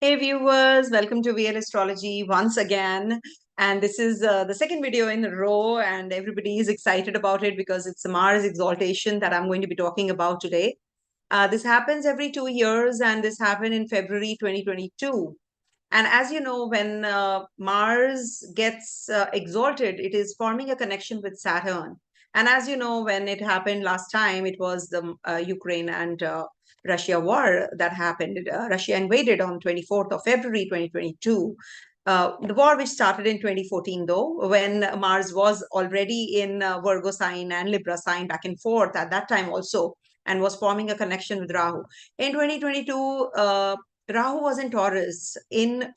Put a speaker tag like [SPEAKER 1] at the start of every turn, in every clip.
[SPEAKER 1] Hey viewers, welcome to VL Astrology once again. And this is the second video in a row, and everybody is excited about it because it's a Mars exaltation that I'm going to be talking about today. This happens every 2 years, and this happened in February 2022. And as you know, when Mars gets exalted, it is forming a connection with Saturn. And as you know, when it happened last time, it was the Ukraine and Russia war that happened. Russia invaded on 24th of February 2022. The war which started in 2014, though, when Mars was already in Virgo sign and Libra sign back and forth at that time also, and was forming a connection with Rahu. In 2022, Rahu was in Taurus in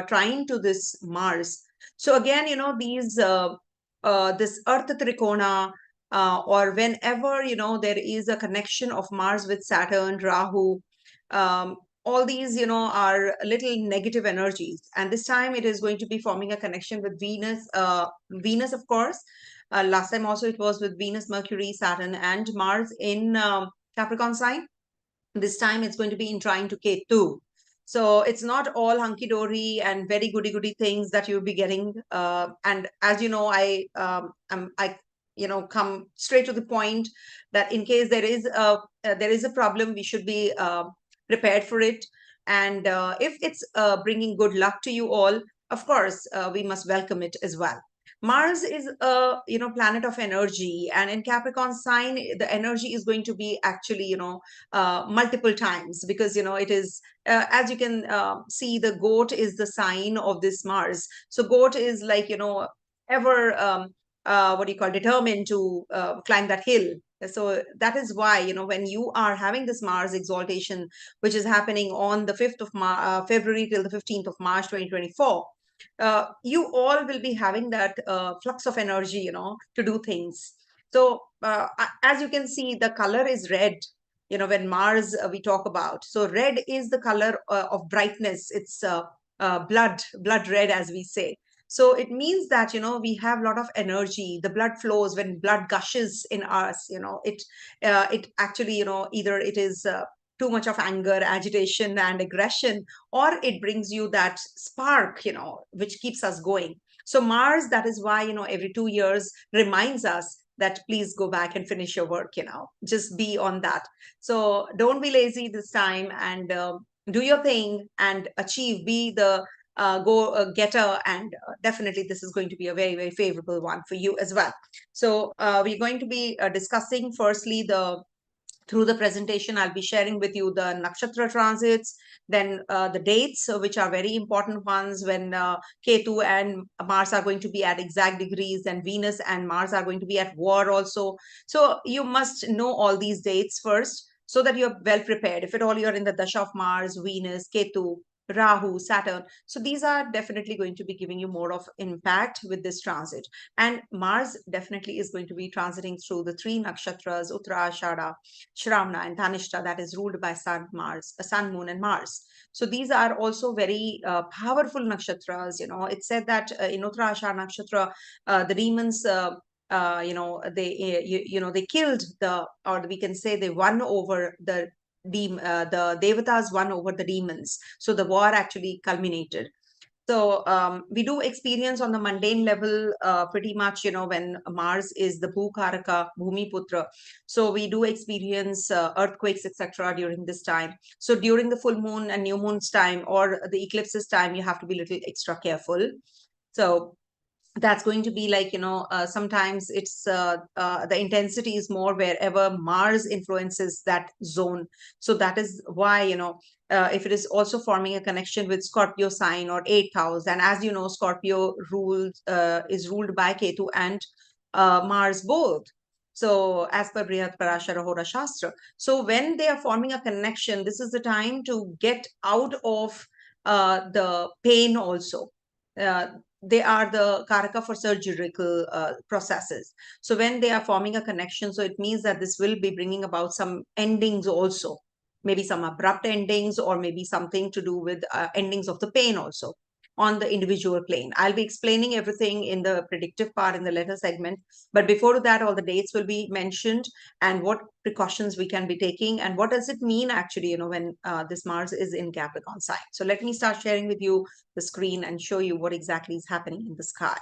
[SPEAKER 1] trine to this Mars. So again, these this Earth Trikona, or whenever there is a connection of Mars with Saturn, Rahu, all these are a little negative energies. And this time it is going to be forming a connection with Venus, Venus of course. Last time also it was with Venus, Mercury, Saturn, and Mars in Capricorn sign. This time it's going to be in trine to Ketu. So it's not all hunky-dory and very goody-goody things that you'll be getting. And as you know, I come straight to the point that in case there is a problem, we should be prepared for it. And if it's bringing good luck to you all, of course, we must welcome it as well. Mars is a planet of energy, and in Capricorn sign, the energy is going to be actually multiple times, because it is as you can see, the goat is the sign of this Mars. So goat is like ever what do you call, determined to climb that hill. So that is why when you are having this Mars exaltation, which is happening on the 5th of February till the 15th of March 2024, you all will be having that flux of energy, to do things. So as you can see, the color is red, when Mars we talk about. So red is the color of brightness. It's blood red, as we say. So it means that we have a lot of energy. The blood flows. When blood gushes in us, it actually either it is too much of anger, agitation, and aggression, or it brings you that spark, which keeps us going. So Mars, that is why every 2 years reminds us that please go back and finish your work, just be on that. So don't be lazy this time, and do your thing and achieve, be the go getter, and definitely this is going to be a very, very favorable one for you as well. So we're going to be discussing firstly through the presentation, I'll be sharing with you the nakshatra transits, then the dates, which are very important ones, when Ketu and Mars are going to be at exact degrees, and Venus and Mars are going to be at war also. So you must know all these dates first, so that you're well prepared. If at all you're in the Dasha of Mars, Venus, Ketu, Rahu, Saturn. So these are definitely going to be giving you more of impact with this transit. And Mars definitely is going to be transiting through the three nakshatras, Utarashada, Shravana, and dhanishtha, that is ruled by Sun, Moon, and Mars. So these are also very powerful nakshatras. It's said that in Uttarashada nakshatra, the demons, they killed or we can say they won over the devatas, won over the demons. So the war actually culminated. So we do experience on the mundane level pretty much, when Mars is the Bhukaraka, Bhumi Putra. So we do experience earthquakes, etc. during this time. So during the full moon and new moon's time, or the eclipses time, you have to be a little extra careful. So that's going to be like sometimes it's the intensity is more wherever Mars influences that zone. So that is why if it is also forming a connection with Scorpio sign or 8th house, and as you know, Scorpio is ruled by Ketu and Mars both. So as per Brihat Parashara Hora Shastra, so when they are forming a connection, this is the time to get out of the pain also. They are the karaka for surgical processes. So when they are forming a connection, so it means that this will be bringing about some endings also, maybe some abrupt endings, or maybe something to do with endings of the pain also. on the individual plane. I'll be explaining everything in the predictive part in the letter segment. But before that, all the dates will be mentioned and what precautions we can be taking and what does it mean actually, when this Mars is in Capricorn sign. So let me start sharing with you the screen and show you what exactly is happening in the sky.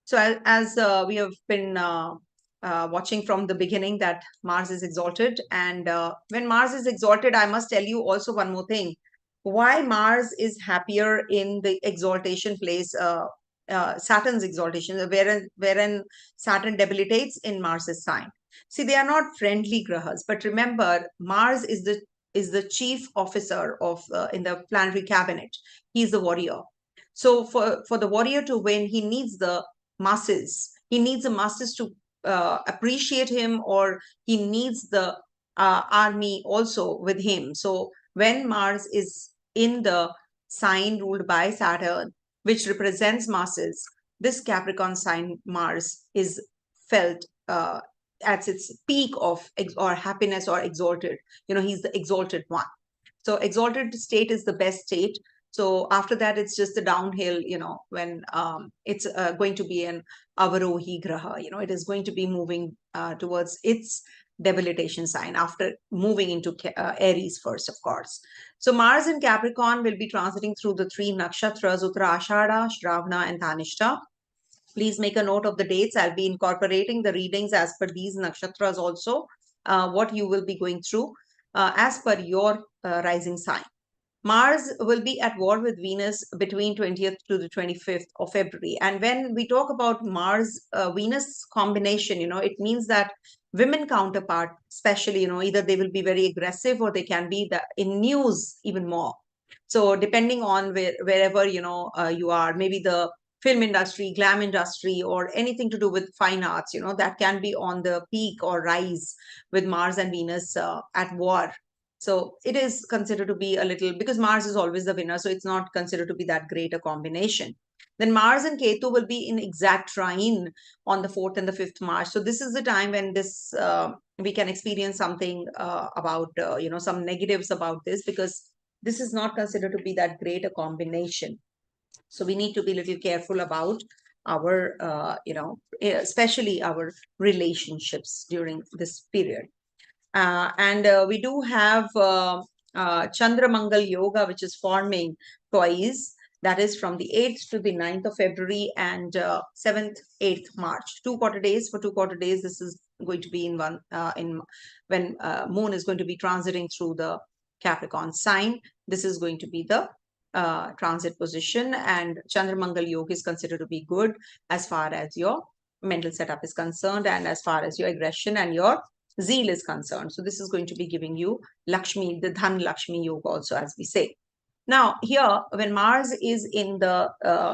[SPEAKER 1] So as we have been watching from the beginning that Mars is exalted. And when Mars is exalted, I must tell you also one more thing. Why Mars is happier in the exaltation place, Saturn's exaltation, wherein Saturn debilitates in Mars's sign. See, they are not friendly grahas, but remember, Mars is the chief officer of in the planetary cabinet. He is the warrior. So for the warrior to win, he needs the masses. He needs the masses to appreciate him, or he needs the army also with him. So when Mars is in the sign ruled by Saturn, which represents masses, this Capricorn sign Mars is felt at its peak of or happiness or exalted. He's the exalted one. So exalted state is the best state. So after that, it's just the downhill, when it's going to be an avarohi graha, it is going to be moving towards its debilitation sign after moving into Aries first, of course. So Mars in Capricorn will be transiting through the three nakshatras, Utarashada, Shravana, and dhanishtha. Please make a note of the dates. I'll be incorporating the readings as per these nakshatras also, what you will be going through as per your rising sign. Mars will be at war with Venus between 20th to the 25th of February. And when we talk about Mars-Venus combination, it means that women counterpart, especially, either they will be very aggressive or they can be in news even more. So depending on wherever, you are, maybe the film industry, glam industry, or anything to do with fine arts, that can be on the peak or rise with Mars and Venus at war. So it is considered to be a little, because Mars is always the winner, so it's not considered to be that great a combination. Then Mars and Ketu will be in exact trine on the 4th and the 5th March. So this is the time when this we can experience something about, some negatives about this, because this is not considered to be that great a combination. So we need to be a little careful about our, especially our relationships during this period. And we do have Chandra Mangal Yoga, which is forming twice. That is from the 8th to the 9th of February and 7th, 8th March. 2 quarter days. For 2 quarter days, this is going to be in one when Moon is going to be transiting through the Capricorn sign. This is going to be the transit position, and Chandra Mangal Yoga is considered to be good as far as your mental setup is concerned, and as far as your aggression and your zeal is concerned. So this is going to be giving you Lakshmi, the Dhan Lakshmi Yoga also, as we say. Now here, when Mars is in the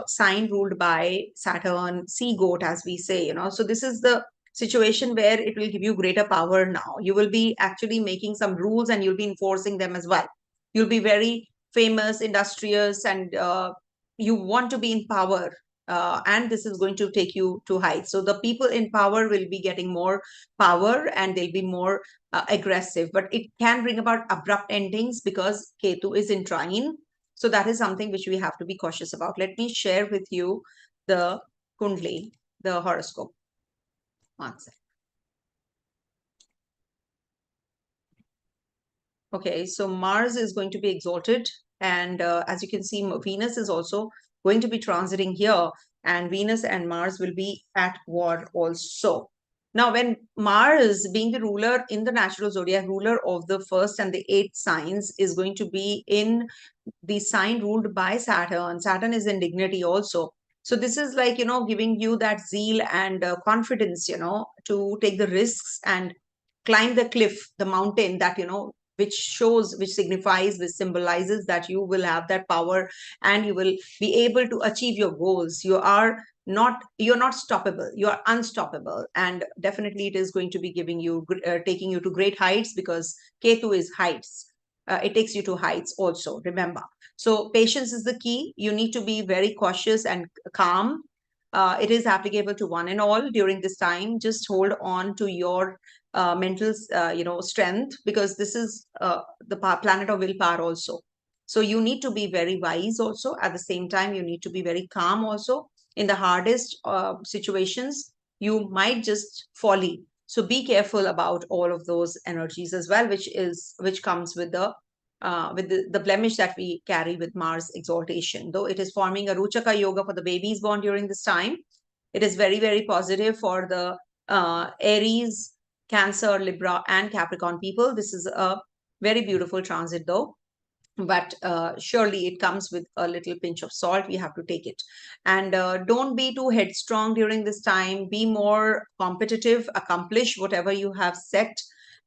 [SPEAKER 1] sign ruled by Saturn, sea goat, as we say, so this is the situation where it will give you greater power now. You will be actually making some rules and you'll be enforcing them as well. You'll be very famous, industrious, and you want to be in power. And this is going to take you to heights. So the people in power will be getting more power and they'll be more aggressive, but it can bring about abrupt endings because Ketu is in trine. So that is something which we have to be cautious about. Let me share with you the Kundli, the horoscope. One second. Okay, so Mars is going to be exalted. And as you can see, Venus is also going to be transiting here. And Venus and Mars will be at war also. Now, when Mars, being the ruler in the natural zodiac, ruler of the 1st and the 8th signs, is going to be in the sign ruled by Saturn. Saturn is in dignity also. So this is like, giving you that zeal and confidence, to take the risks and climb the cliff, the mountain that, which signifies, which symbolizes that you will have that power and you will be able to achieve your goals. You're not stoppable, you are unstoppable. And definitely it is going to be giving you, taking you to great heights, because Ketu is heights. It takes you to heights also, remember. So patience is the key. You need to be very cautious and calm. It is applicable to one and all during this time. Just hold on to your mental strength, because this is the planet of willpower also. So you need to be very wise also. At the same time, you need to be very calm also. In the hardest situations, you might just folly. So be careful about all of those energies as well, which comes with the blemish that we carry with Mars exaltation. Though it is forming a Ruchaka yoga for the babies born during this time, it is very, very positive for the Aries, Cancer, Libra, and Capricorn people. This is a very beautiful transit, though. But surely it comes with a little pinch of salt. We have to take it. And don't be too headstrong during this time. Be more competitive, accomplish whatever you have set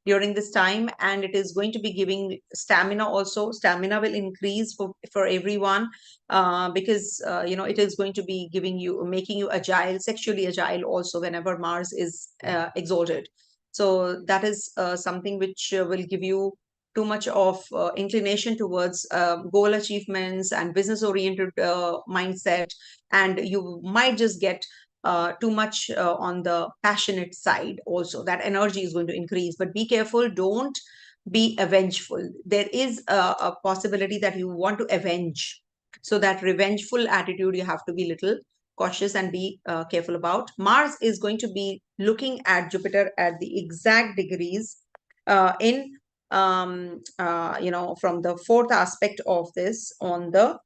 [SPEAKER 1] during this time. And it is going to be giving stamina also. Stamina will increase for everyone because, it is going to be making you agile, sexually agile also whenever Mars is exalted. So that is something which will give you too much of inclination towards goal achievements and business oriented mindset, and you might just get too much on the passionate side also. That energy is going to increase, but be careful, don't be avengeful. There is a possibility that you want to avenge, so that revengeful attitude you have to be little cautious and be careful about. Mars is going to be looking at Jupiter at the exact degrees in from the fourth aspect of this on the,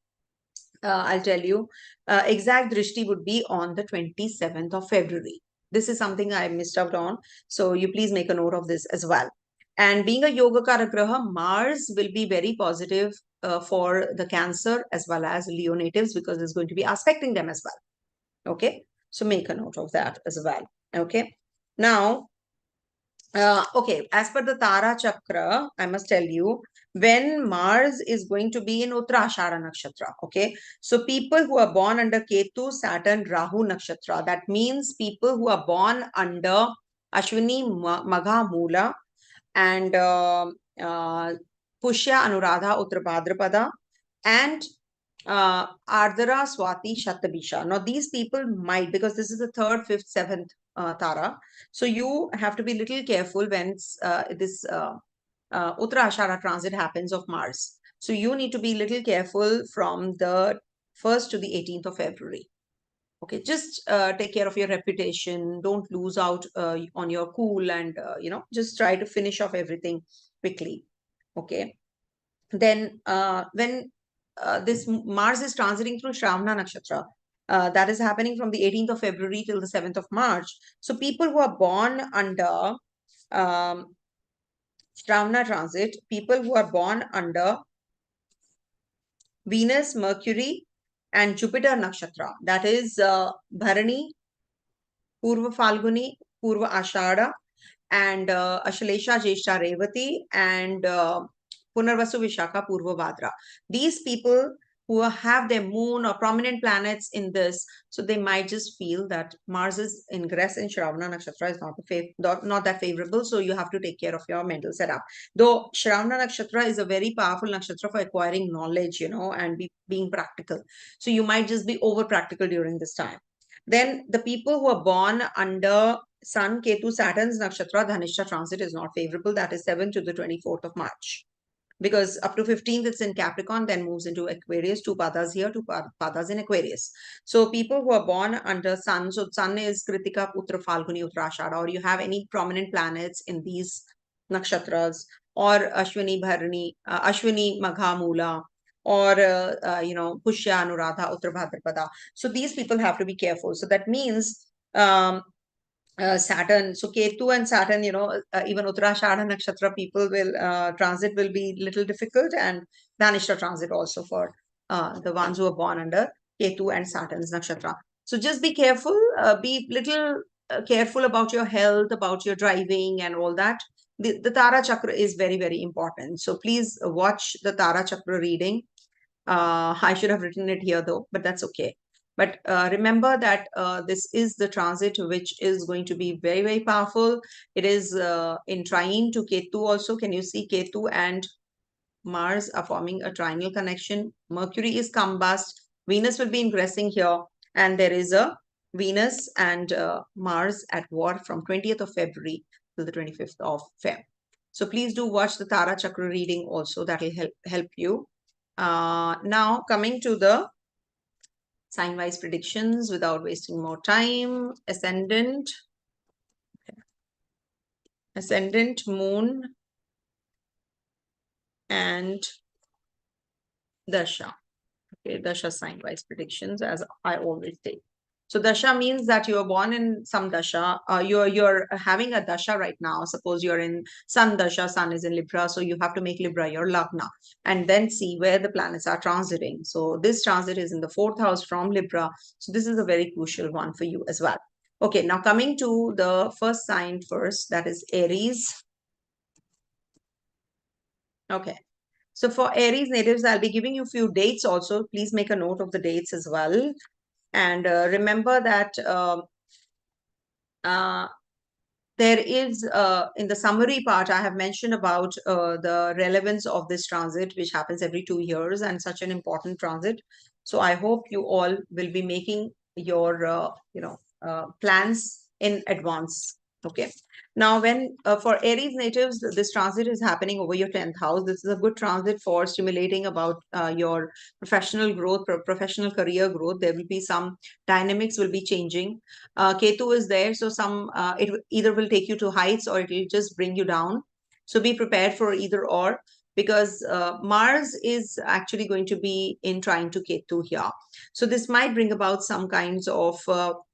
[SPEAKER 1] I'll tell you, exact drishti would be on the 27th of February. This is something I missed out on. So you please make a note of this as well. And being a Yogakaraka graha, Mars will be very positive for the Cancer as well as Leo natives, because it's going to be aspecting them as well. Okay. So make a note of that as well. Okay. Now, okay, as per the Tara Chakra, I must tell you, when Mars is going to be in Utarashada Nakshatra, okay? So people who are born under Ketu, Saturn, Rahu Nakshatra, that means people who are born under Ashwini, Magha, Mula, and Pushya, Anuradha, Uttarabhadrapada, and Ardhara, Swati, Shatabisha. Now, these people might, because this is the third, fifth, seventh Tara. So you have to be little careful when this Uttarashada transit happens of Mars. So you need to be little careful from the 1st to the 18th of February. Okay, just take care of your reputation. Don't lose out on your cool, and just try to finish off everything quickly. Okay. Then when this Mars is transiting through Shravana Nakshatra, that is happening from the 18th of February till the 7th of March. So people who are born under Shravana transit, people who are born under Venus, Mercury, and Jupiter Nakshatra, that is Bharani, Purva Falguni, Purva Ashada, and Ashalesha, Jeshta, Revati, and Punarvasu, Vishaka, Purva, Bhadra. These people who have their moon or prominent planets in this, so they might just feel that Mars's ingress in Shravana Nakshatra is not that favorable. So you have to take care of your mental setup. Though Shravana Nakshatra is a very powerful nakshatra for acquiring knowledge, and being practical. So you might just be over practical during this time. Then the people who are born under Sun, Ketu, Saturn's nakshatra, dhanishtha transit is not favorable. That is 7th to the 24th of March. Because up to 15th, it's in Capricorn, then moves into Aquarius, 2 padas here, 2 padas in Aquarius. So people who are born under Sun, so Sun is Kritika, Putra, Falguni, Utarashada, or you have any prominent planets in these nakshatras, or Ashwini, Bharani, Ashwini, Magha, Mula, or Pushya, Anuradha, Uttarabhadrapada. So these people have to be careful. So that means Saturn, so Ketu and Saturn, even Uttarashada Nakshatra people will transit will be little difficult, and dhanishtha transit also for the ones who are born under Ketu and Saturn's Nakshatra. So just be careful, be little careful about your health, about your driving and all that. The Tara Chakra is very, very important. So please watch the Tara Chakra reading. I should have written it here though, but that's okay. But remember that this is the transit which is going to be very, very powerful. It is in trine to Ketu also. Can you see Ketu and Mars are forming a trinal connection? Mercury is combust. Venus will be ingressing here. And there is a Venus and Mars at war from 20th of February till the 25th of Feb. So please do watch the Tara Chakra reading also. That will help you. Now coming to the sign-wise predictions without wasting more time. Ascendant, Moon, and Dasha. Okay, Dasha sign-wise predictions, as I always say. So Dasha means that you are born in some Dasha. You're having a Dasha right now. Suppose you're in Sun Dasha, Sun is in Libra, so you have to make Libra your Lagna and then see where the planets are transiting. So this transit is in the 4th house from Libra. So this is a very crucial one for you as well. Okay, now coming to the first sign first, that is Aries. Okay. So for Aries natives, I'll be giving you a few dates also. Please make a note of the dates as well. And remember that there is, in the summary part, I have mentioned about the relevance of this transit, which happens every 2 years and such an important transit. So I hope you all will be making your, plans in advance. Okay. Now, when for Aries natives, this transit is happening over your 10th house. This is a good transit for stimulating about your professional growth, professional career growth. There will be some dynamics will be changing. Ketu is there, so it either will take you to heights or it will just bring you down. So be prepared for either or, because Mars is actually going to be in trine to Ketu here. So this might bring about some kinds of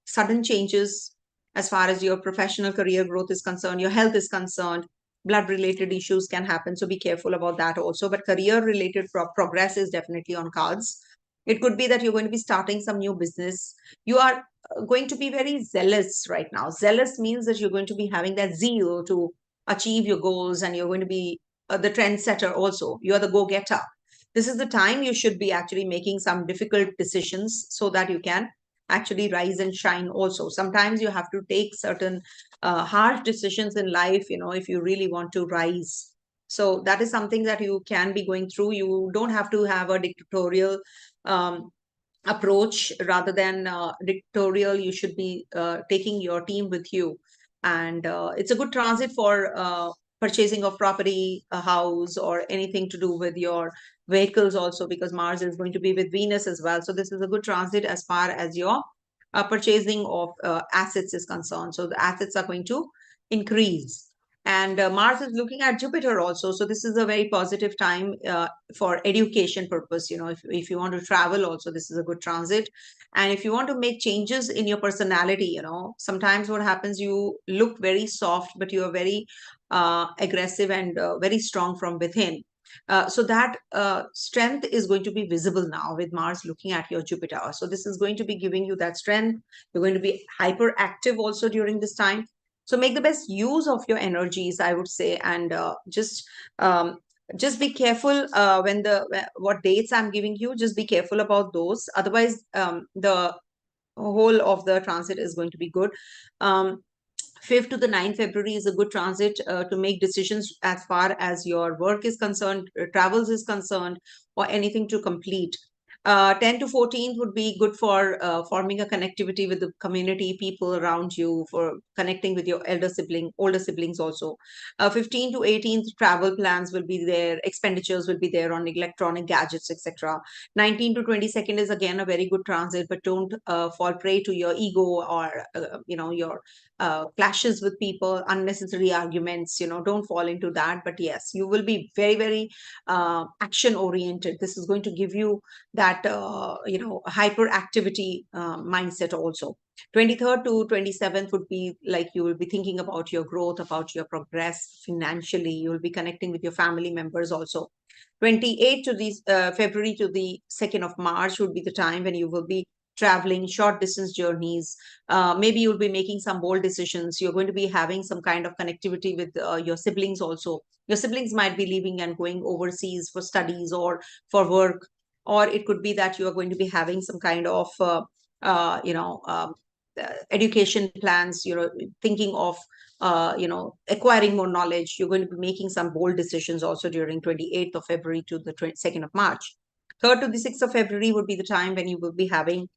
[SPEAKER 1] sudden changes as far as your professional career growth is concerned, your health is concerned. Blood related issues can happen, so be careful about that also. But career related progress is definitely on cards. It could be that you're going to be starting some new business. You are going to be very zealous right now. Zealous means that you're going to be having that zeal to achieve your goals, and you're going to be the trendsetter also. You're the go-getter. This is the time you should be actually making some difficult decisions so that you can actually rise and shine also. Sometimes you have to take certain harsh decisions in life, if you really want to rise. So that is something that you can be going through. You don't have to have a dictatorial approach. Rather than dictatorial, you should be taking your team with you. And it's a good transit for purchasing of property, a house, or anything to do with your vehicles also, because Mars is going to be with Venus as well. So this is a good transit as far as your purchasing of assets is concerned. So the assets are going to increase. And Mars is looking at Jupiter also. So this is a very positive time for education purpose. If you want to travel also, this is a good transit. And if you want to make changes in your personality, sometimes what happens, you look very soft, but you are very aggressive and very strong from within. So that strength is going to be visible now with Mars looking at your Jupiter. So this is going to be giving you that strength. You're going to be hyperactive also during this time. So make the best use of your energies, I would say, and just be careful what dates I'm giving you. Just be careful about those. Otherwise, the whole of the transit is going to be good. 5th to the 9th February is a good transit to make decisions as far as your work is concerned, travels is concerned, or anything to complete. 10 to 14th would be good for forming a connectivity with the community, people around you, for connecting with your older siblings also. 15 to 18th, travel plans will be there, expenditures will be there on electronic gadgets, etc. 19 to 22nd is again a very good transit, but don't fall prey to your ego or, your clashes with people, unnecessary arguments, don't fall into that. But yes, you will be very, very action oriented. This is going to give you that hyperactivity mindset also. 23rd to 27th would be like you will be thinking about your growth, about your progress financially. You will be connecting with your family members also. 28th to the February to the 2nd of March would be the time when you will be traveling short distance journeys. Maybe you'll be making some bold decisions. You're going to be having some kind of connectivity with your siblings also. Your siblings might be leaving and going overseas for studies or for work, or it could be that you are going to be having some kind of education plans, thinking of acquiring more knowledge. You're going to be making some bold decisions also during 28th of February to the 2nd of March. 3rd to the 6th of February would be the time when you will be having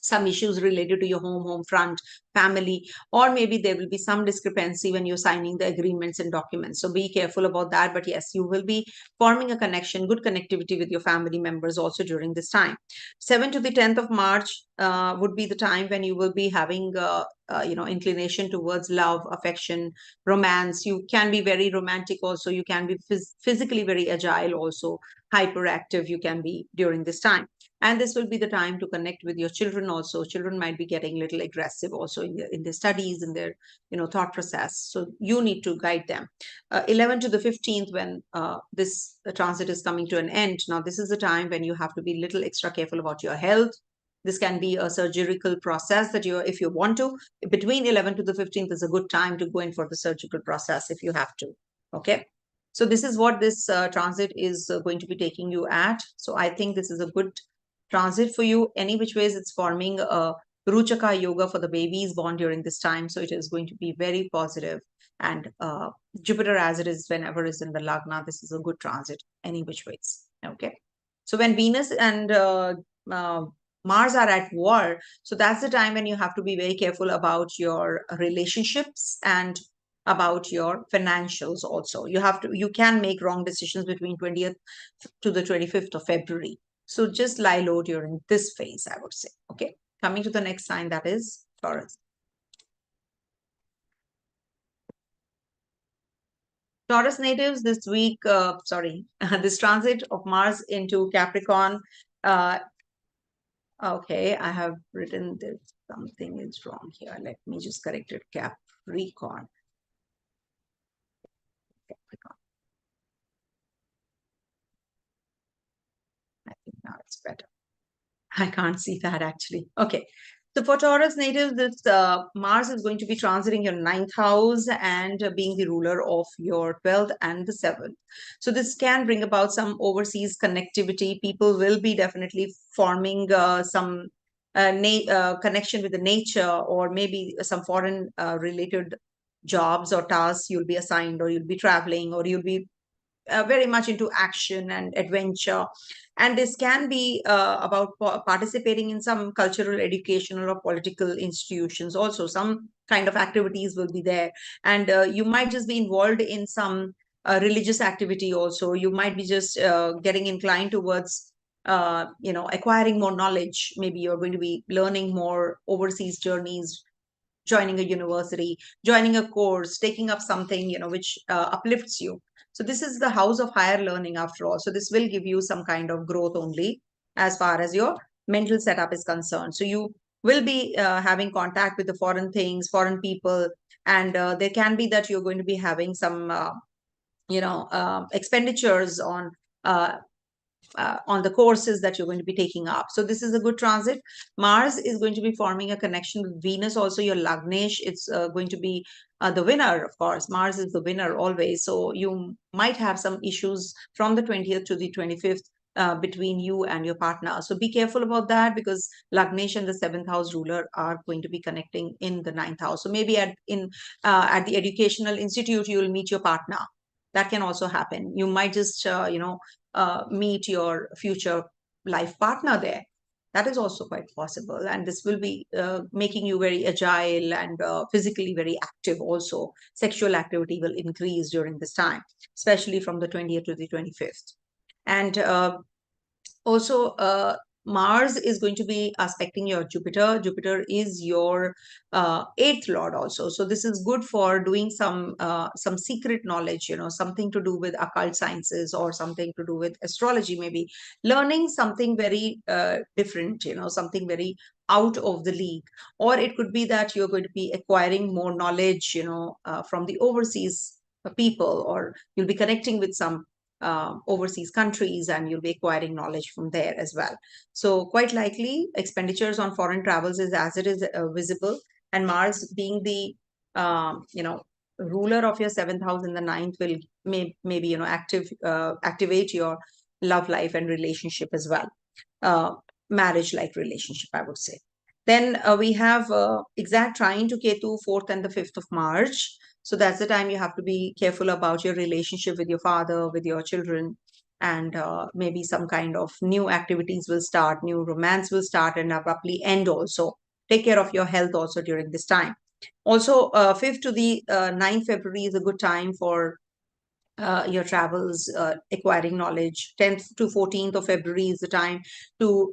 [SPEAKER 1] some issues related to your home front, family, or maybe there will be some discrepancy when you're signing the agreements and documents. So be careful about that. But yes, you will be forming a connection, good connectivity with your family members also during this time. 7th to the 10th of March would be the time when you will be having inclination towards love, affection, romance. You can be very romantic also. You can be physically very agile also, hyperactive you can be during this time. And this will be the time to connect with your children also. Children might be getting a little aggressive also in their studies, in their thought process. So you need to guide them. 11 to the 15th, when this transit is coming to an end. Now, this is the time when you have to be a little extra careful about your health. This can be a surgical process that if you want to. Between 11 to the 15th is a good time to go in for the surgical process if you have to. Okay. So this is what this transit is going to be taking you at. So I think this is a good transit for you. Any which ways, it's forming a Ruchaka yoga for the babies born during this time. So it is going to be very positive. And Jupiter, as it is, whenever is in the Lagna, this is a good transit, any which ways. Okay. So when Venus and Mars are at war, so that's the time when you have to be very careful about your relationships and about your financials also. You can make wrong decisions between 20th to the 25th of February. So just lie low during this phase, I would say. Okay. Coming to the next sign, that is Taurus. Taurus natives this week, this transit of Mars into Capricorn. Okay, I have written that something is wrong here. Let me just correct it. Capricorn. I think now it's better. I can't see that actually. Okay. So for Taurus natives, this Mars is going to be transiting your 9th house and being the ruler of your 12th and the 7th. So this can bring about some overseas connectivity. People will be definitely forming some connection with the nature, or maybe some foreign related jobs or tasks you'll be assigned, or you'll be traveling, or you'll be very much into action and adventure. And this can be about participating in some cultural, educational, or political institutions. Also, some kind of activities will be there. And you might just be involved in some religious activity also. You might be just getting inclined towards acquiring more knowledge. Maybe you're going to be learning more overseas journeys, joining a university, joining a course, taking up something, which uplifts you. So this is the house of higher learning after all. So this will give you some kind of growth only as far as your mental setup is concerned. So you will be having contact with the foreign things, foreign people, and there can be that you're going to be having some, expenditures on the courses that you're going to be taking up. So this is a good transit. Mars is going to be forming a connection with Venus, also your Lagnesh. It's going to be the winner, of course. Mars is the winner always. So you might have some issues from the 20th to the 25th between you and your partner. So be careful about that, because Lagnesh and the 7th house ruler are going to be connecting in the 9th house. So maybe at the educational institute, you will meet your partner. That can also happen. You might just, meet your future life partner there. That is also quite possible. And this will be making you very agile and physically very active also. Sexual activity will increase during this time, especially from the 20th to the 25th. And also, Mars is going to be aspecting your Jupiter. Jupiter is your 8th lord also. So this is good for doing some secret knowledge, something to do with occult sciences, or something to do with astrology, maybe learning something very different, something very out of the league. Or it could be that you're going to be acquiring more knowledge, from the overseas people, or you'll be connecting with some overseas countries, and you'll be acquiring knowledge from there as well. So quite likely expenditures on foreign travels is as it is visible. And Mars being the ruler of your 7th house in the 9th will maybe activate your love life and relationship as well. Marriage like relationship, I would say. Then we have exact trine to Ketu 4th and the 5th of March. So that's the time you have to be careful about your relationship with your father, with your children. and maybe some kind of new activities will start, new romance will start and abruptly end also. Take care of your health also during this time. Also, 5th to the 9th February is a good time for your travels, acquiring knowledge. 10th to 14th of February is the time to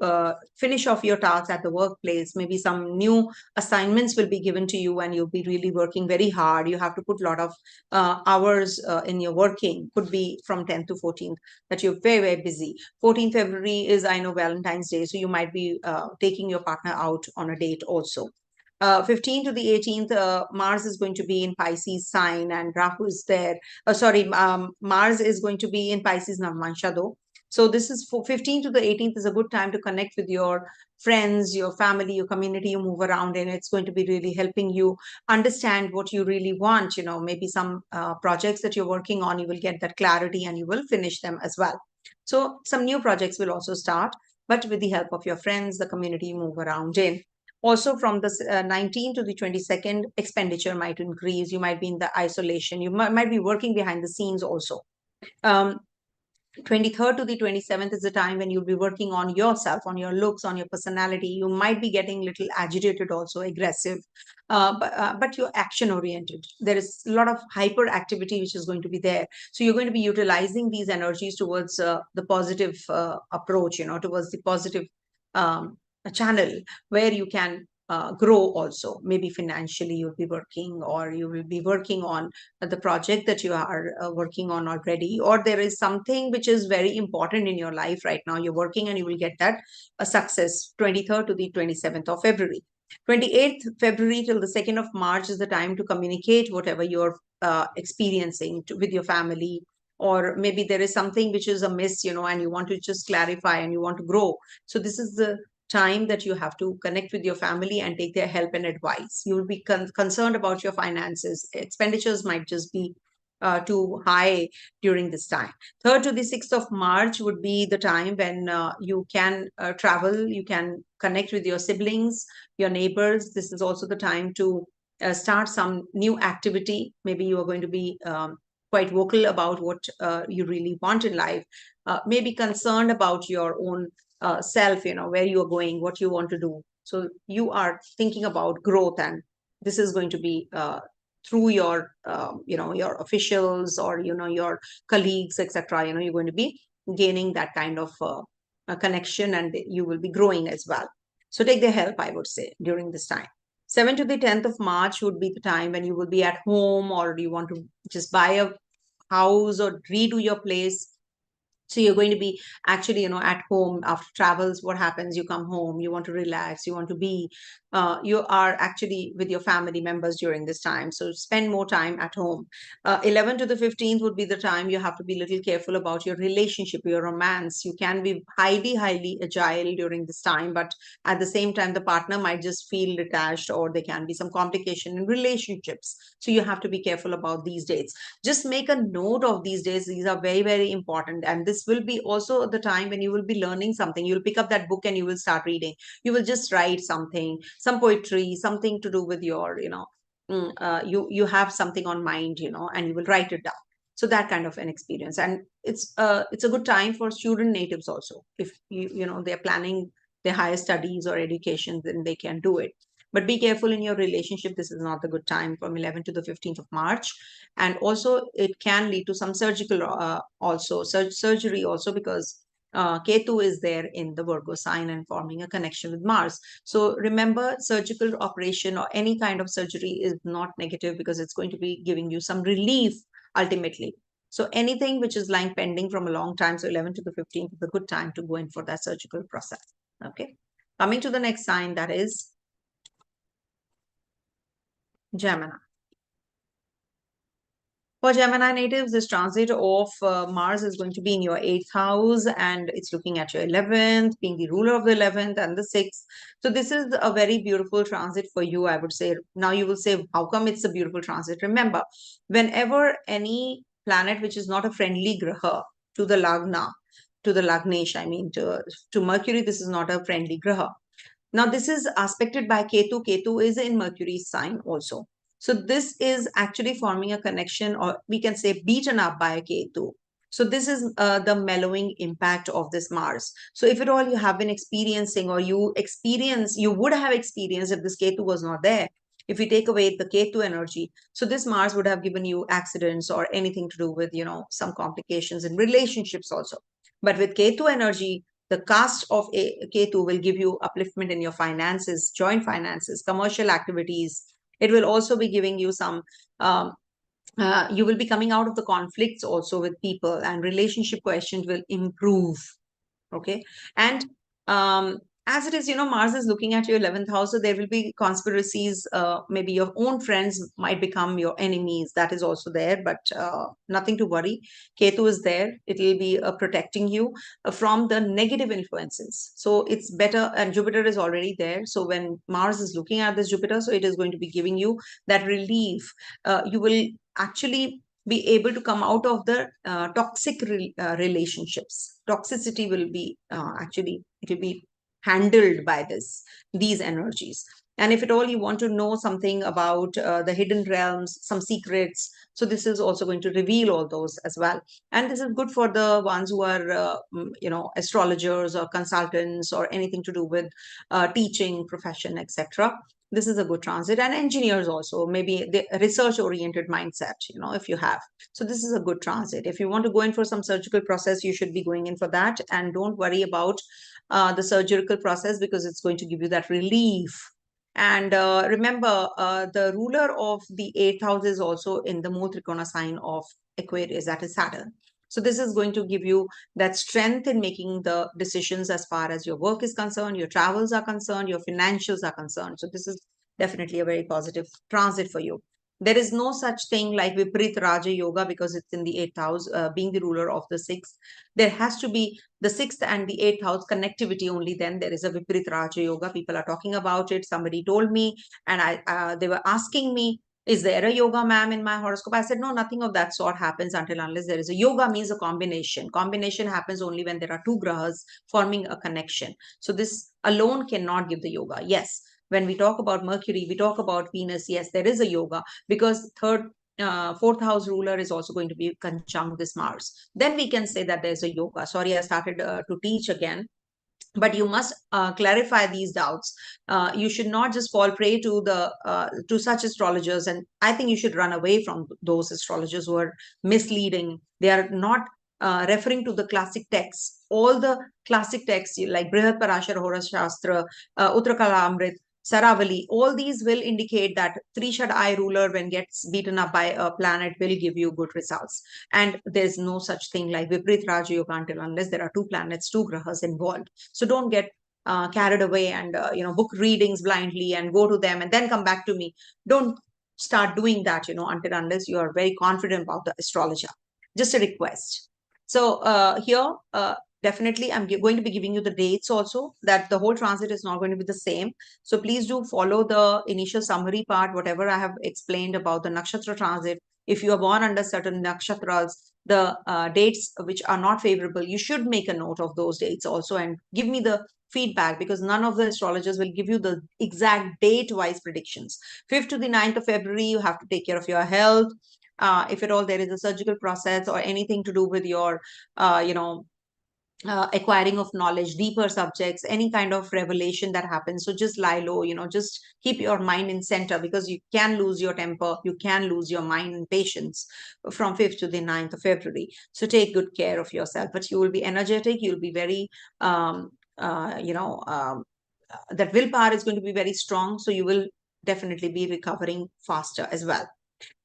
[SPEAKER 1] finish off your tasks at the workplace. Maybe some new assignments will be given to you and you'll be really working very hard. You have to put a lot of hours in your working. Could be from 10th to 14th that you're very, very busy. 14th February is, I know, Valentine's Day. So you might be taking your partner out on a date also. 15 to the 18th, Mars is going to be in Pisces sign and Rahu is there. Mars is going to be in Pisces Navmanshado. So this is for 15 to the 18th is a good time to connect with your friends, your family, your community you move around in. It's going to be really helping you understand what you really want. You know, maybe some projects that you're working on, you will get that clarity and you will finish them as well. So some new projects will also start, but with the help of your friends, the community you move around in. Also, from the 19th to the 22nd, expenditure might increase. You might be in the isolation. You might be working behind the scenes also. 23rd to the 27th is the time when you'll be working on yourself, on your looks, on your personality. You might be getting a little agitated, also aggressive, but you're action oriented. There is a lot of hyperactivity which is going to be there. So you're going to be utilizing these energies towards the positive approach, you know, towards the positive channel where you can grow also. Maybe financially you'll be working, or you will be working on the project that you are working on already, or there is something which is very important in your life right now. You're working and you will get that success. 23rd to the 27th of February. 28th February till the 2nd of March is the time to communicate whatever you're experiencing with your family, or maybe there is something which is amiss, you know, and you want to just clarify and you want to grow. So this is the time that you have to connect with your family and take their help and advice. You will be concerned about your finances. Expenditures might just be too high during this time. 3rd to the 6th of March would be the time when you can travel, you can connect with your siblings, your neighbors. This is also the time to start some new activity. Maybe you are going to be quite vocal about what you really want in life. Maybe concerned about your own self, you know, where you are going, what you want to do. So you are thinking about growth, and this is going to be through your, you know, your officials or, you know, your colleagues, etc. You know, you're going to be gaining that kind of connection, and you will be growing as well. So take their help, I would say, during this time. 7th to the 10th of March would be the time when you will be at home, or you want to just buy a house or redo your place. So you're going to be actually, you know, at home after travels. What happens? You come home, you want to relax, you want to be, you are actually with your family members during this time. So spend more time at home. 11 to the 15th would be the time you have to be a little careful about your relationship, your romance. You can be highly, highly agile during this time, but at the same time, the partner might just feel detached, or there can be some complication in relationships. So you have to be careful about these dates. Just make a note of these days. These are very, very important. And this will be also the time when you will be learning something. You'll pick up that book and you will start reading. You will just write something, some poetry, something to do with your, you know, you have something on mind, you know, and you will write it down. So that kind of an experience. And it's a good time for student natives also. If you know, they're planning their higher studies or education, then they can do it. But be careful in your relationship. This is not the good time from 11th to the 15th of March. And also it can lead to some surgical surgery also, because Ketu is there in the Virgo sign and forming a connection with Mars. So remember, surgical operation or any kind of surgery is not negative, because it's going to be giving you some relief ultimately. So anything which is lying pending from a long time, so 11th to the 15th is a good time to go in for that surgical process. Okay. Coming to the next sign, that is Gemini. For Gemini natives, this transit of Mars is going to be in your 8th house, and it's looking at your 11th, being the ruler of the 11th and the 6th. So this is a very beautiful transit for you, I would say. Now you will say, how come it's a beautiful transit? Remember, whenever any planet which is not a friendly graha to the Lagna, to the Lagnesh, I mean to Mercury, this is not a friendly graha. Now this is aspected by Ketu. Ketu is in Mercury's sign also. So this is actually forming a connection, or we can say beaten up by Ketu. So this is the mellowing impact of this Mars. So if at all you have been experiencing, or you would have experienced if this Ketu was not there, if we take away the Ketu energy, so this Mars would have given you accidents or anything to do with, some complications in relationships also. But with Ketu energy, the cast of Ketu will give you upliftment in your finances, joint finances, commercial activities. It will also be giving you some you will be coming out of the conflicts also with people, and relationship questions will improve. Okay. And as it is, Mars is looking at your 11th house, so there will be conspiracies. Maybe your own friends might become your enemies. That is also there, but nothing to worry. Ketu is there. It will be protecting you from the negative influences. So it's better, and Jupiter is already there. So when Mars is looking at this Jupiter, so it is going to be giving you that relief. You will actually be able to come out of the toxic relationships. Toxicity will be actually, it will be handled by these energies. And if at all you want to know something about the hidden realms, some secrets, so this is also going to reveal all those as well. And this is good for the ones who are, astrologers or consultants or anything to do with teaching profession, etc. This is a good transit. And engineers also, maybe the research oriented mindset, if you have. So this is a good transit. If you want to go in for some surgical process, you should be going in for that. And don't worry about the surgical process, because it's going to give you that relief. And remember, the ruler of the 8th house is also in the Mool Trikona sign of Aquarius, that is Saturn. So this is going to give you that strength in making the decisions as far as your work is concerned, your travels are concerned, your financials are concerned. So this is definitely a very positive transit for you. There is no such thing like Vipreet Raja Yoga, because it's in the 8th house, being the ruler of the 6th. There has to be the 6th and the 8th house connectivity, only then there is a Vipreet Raja Yoga. People are talking about it. Somebody told me, and they were asking me, is there a yoga, ma'am, in my horoscope? I said, no, nothing of that sort happens until unless there is a yoga. Means a combination. Combination happens only when there are two grahas forming a connection. So this alone cannot give the yoga. Yes, when we talk about Mercury, we talk about Venus. Yes, there is a yoga, because fourth house ruler is also going to be conjunct this Mars. Then we can say that there's a yoga. Sorry, I started to teach again. But you must clarify these doubts. You should not just fall prey to such astrologers, and I think you should run away from those astrologers who are misleading. They are not referring to the classic texts. All the classic texts like Brihat Parashar Hora Shastra, Uttarakala Amrit, Saravali, all these will indicate that Trishad ruler, when gets beaten up by a planet, will give you good results. And there's no such thing like Vipreet Raja Yoga until unless there are two planets, two grahas involved. So don't get carried away and book readings blindly and go to them and then come back to me. Don't start doing that, until unless you are very confident about the astrologer. Just a request. So here, definitely I'm going to be giving you the dates also, that the whole transit is not going to be the same. So please do follow the initial summary part, whatever I have explained about the Nakshatra transit. If you are born under certain Nakshatras, the dates which are not favorable, you should make a note of those dates also and give me the feedback, because none of the astrologers will give you the exact date-wise predictions. 5th to the 9th of February, you have to take care of your health. If at all there is a surgical process or anything to do with your, acquiring of knowledge, deeper subjects, any kind of revelation that happens. So just lie low, just keep your mind in center, because you can lose your temper, you can lose your mind and patience from 5th to the 9th of February. So take good care of yourself, but you will be energetic, you'll be very, that willpower is going to be very strong. So you will definitely be recovering faster as well.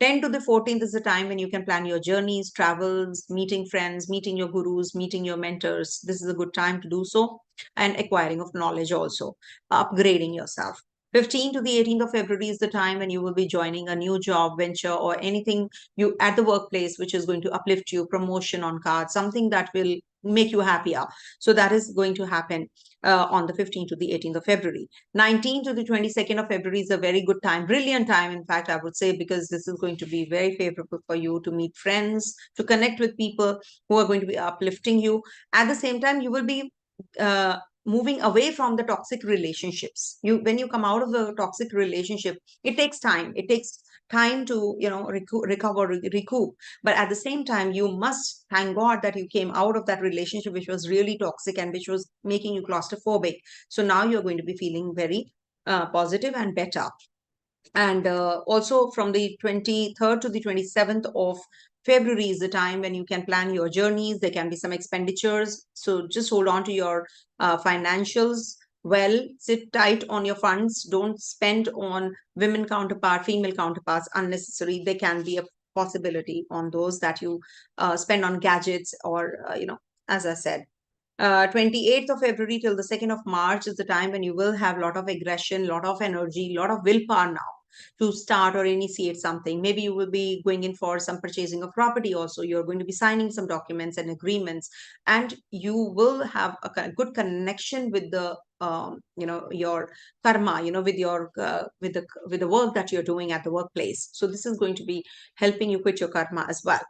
[SPEAKER 1] 10 to the 14th is the time when you can plan your journeys, travels, meeting friends, meeting your gurus, meeting your mentors. This is a good time to do so, and acquiring of knowledge also, upgrading yourself. 15 to the 18th of February is the time when you will be joining a new job venture or anything you at the workplace, which is going to uplift you, promotion on cards, something that will make you happier. So that is going to happen on the 15th to the 18th of February. 19th to the 22nd of February is a very good time, brilliant time, in fact, I would say, because this is going to be very favorable for you to meet friends, to connect with people who are going to be uplifting you. At the same time, you will be moving away from the toxic relationships. When you come out of the toxic relationship, it takes time. It takes time to, recover, recoup. But at the same time, you must thank God that you came out of that relationship, which was really toxic and which was making you claustrophobic. So now you're going to be feeling very positive and better. And also from the 23rd to the 27th of February is the time when you can plan your journeys. There can be some expenditures. So just hold on to your financials. Well, sit tight on your funds. Don't spend on female counterparts unnecessary. There can be a possibility on those that you spend on gadgets or, as I said. 28th of February till the 2nd of March is the time when you will have a lot of aggression, lot of energy, lot of willpower now to start or initiate something. Maybe you will be going in for some purchasing of property also. You're going to be signing some documents and agreements, and you will have a good connection with the your karma, with your with the work that you're doing at the workplace. So this is going to be helping you quit your karma as well.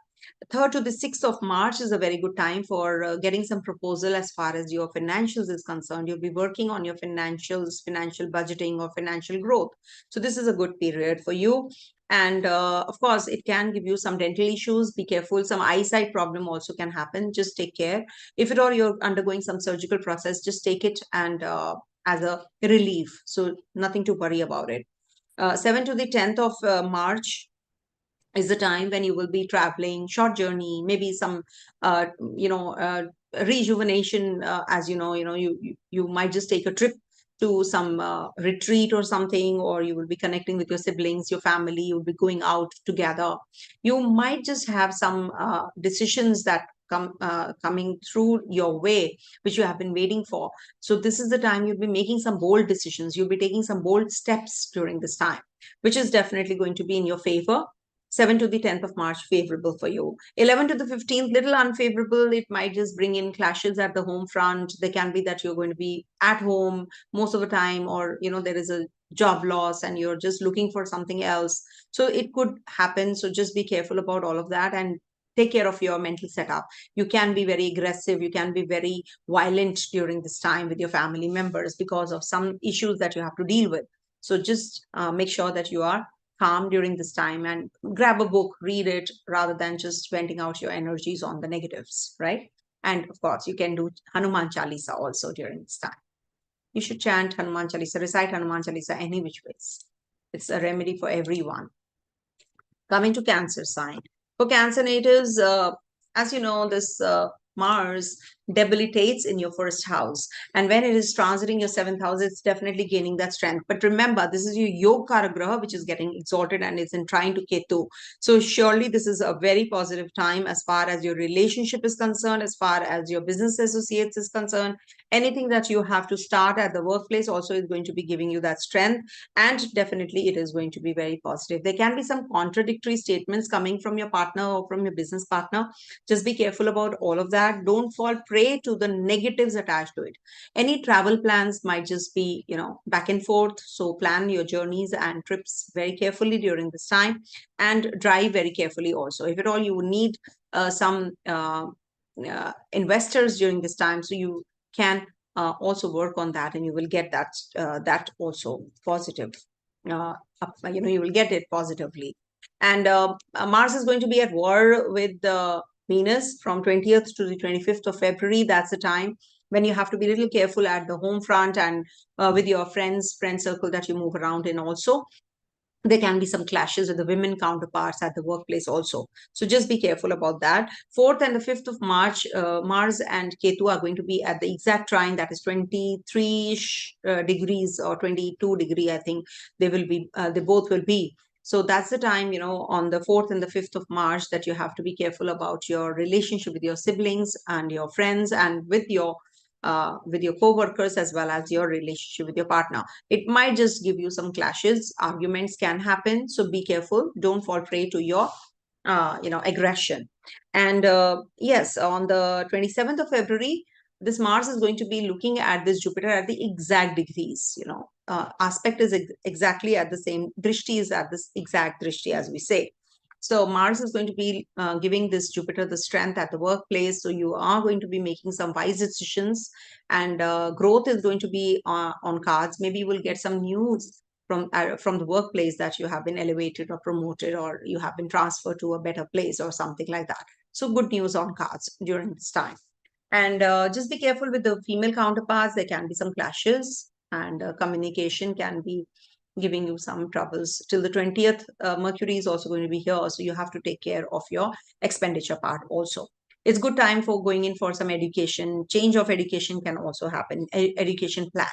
[SPEAKER 1] 3rd to the 6th of March is a very good time for getting some proposal as far as your financials is concerned. You'll be working on your financials, financial budgeting, or financial growth. So this is a good period for you. And of course, it can give you some dental issues. Be careful. Some eyesight problem also can happen. Just take care. If at all you're undergoing some surgical process, just take it and as a relief. So nothing to worry about it. 7th to the 10th of March is the time when you will be traveling short journey, maybe some uh, you know uh, rejuvenation. As you might just take a trip to some retreat or something, or you will be connecting with your siblings, your family, you'll be going out together. You might just have some decisions that coming through your way, which you have been waiting for. So this is the time you'll be making some bold decisions, you'll be taking some bold steps during this time, which is definitely going to be in your favor. 7 to the 10th of March, favorable for you. 11 to the 15th, little unfavorable. It might just bring in clashes at the home front. There can be that you're going to be at home most of the time, or, there is a job loss and you're just looking for something else. So it could happen. So just be careful about all of that and take care of your mental setup. You can be very aggressive. You can be very violent during this time with your family members because of some issues that you have to deal with. So just make sure that you are calm during this time and grab a book, read it, rather than just venting out your energies on the negatives, right? And of course, you can do Hanuman Chalisa also during this time. You should chant Hanuman Chalisa, recite Hanuman Chalisa any which ways. It's a remedy for everyone. Coming to Cancer sign. For Cancer natives, as you know, this Mars debilitates in your first house. And when it is transiting your seventh house, it's definitely gaining that strength. But remember, this is your Yogakaraka, which is getting exalted and it's in trine to Ketu. So surely this is a very positive time as far as your relationship is concerned, as far as your business associates is concerned. Anything that you have to start at the workplace also is going to be giving you that strength. And definitely it is going to be very positive. There can be some contradictory statements coming from your partner or from your business partner. Just be careful about all of that. Don't fall prey to the negatives attached to it. Any travel plans might just be, back and forth. So plan your journeys and trips very carefully during this time, and drive very carefully also. If at all you need some investors during this time, so you can also work on that, and you will get that also positive. You will get it positively. And Mars is going to be at war with Venus from 20th to the 25th of February. That's the time when you have to be a little careful at the home front and with your friend circle that you move around in also. There can be some clashes with the women counterparts at the workplace also. So just be careful about that. 4th and the 5th of March, Mars and Ketu are going to be at the exact trine, that is 23 degrees or 22 degree, I think they both will be. So that's the time, on the 4th and the 5th of March, that you have to be careful about your relationship with your siblings and your friends and with your co-workers, as well as your relationship with your partner. It might just give you some clashes. Arguments can happen. So be careful. Don't fall prey to your aggression. And yes, on the 27th of February, this Mars is going to be looking at this Jupiter at the exact degrees. Aspect is exactly at the same, drishti is at this exact drishti, as we say. So Mars is going to be giving this Jupiter the strength at the workplace. So you are going to be making some wise decisions, and growth is going to be on cards. Maybe you will get some news from the workplace that you have been elevated or promoted, or you have been transferred to a better place or something like that. So good news on cards during this time. And just be careful with the female counterparts. There can be some clashes, and communication can be giving you some troubles. Till the 20th, Mercury is also going to be here. So you have to take care of your expenditure part also. It's good time for going in for some education. Change of education can also happen, education plan.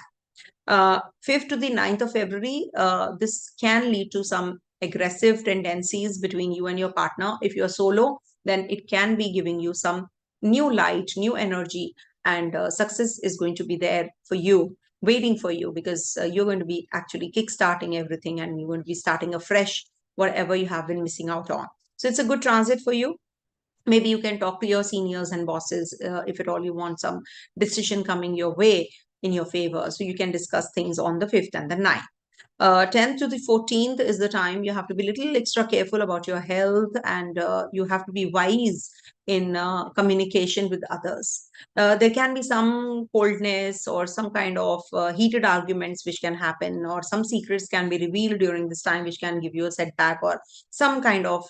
[SPEAKER 1] 5th to the 9th of February, this can lead to some aggressive tendencies between you and your partner. If you're solo, then it can be giving you some new light, new energy, and success is going to be there for you, waiting for you, because you're going to be actually kickstarting everything, and you're going to be starting afresh whatever you have been missing out on. So it's a good transit for you. Maybe you can talk to your seniors and bosses if at all you want some decision coming your way in your favor. So you can discuss things on the 5th and the 9th. 10th to the 14th is the time you have to be a little extra careful about your health, and you have to be wise in communication with others. There can be some coldness or some kind of heated arguments which can happen, or some secrets can be revealed during this time which can give you a setback or some kind of,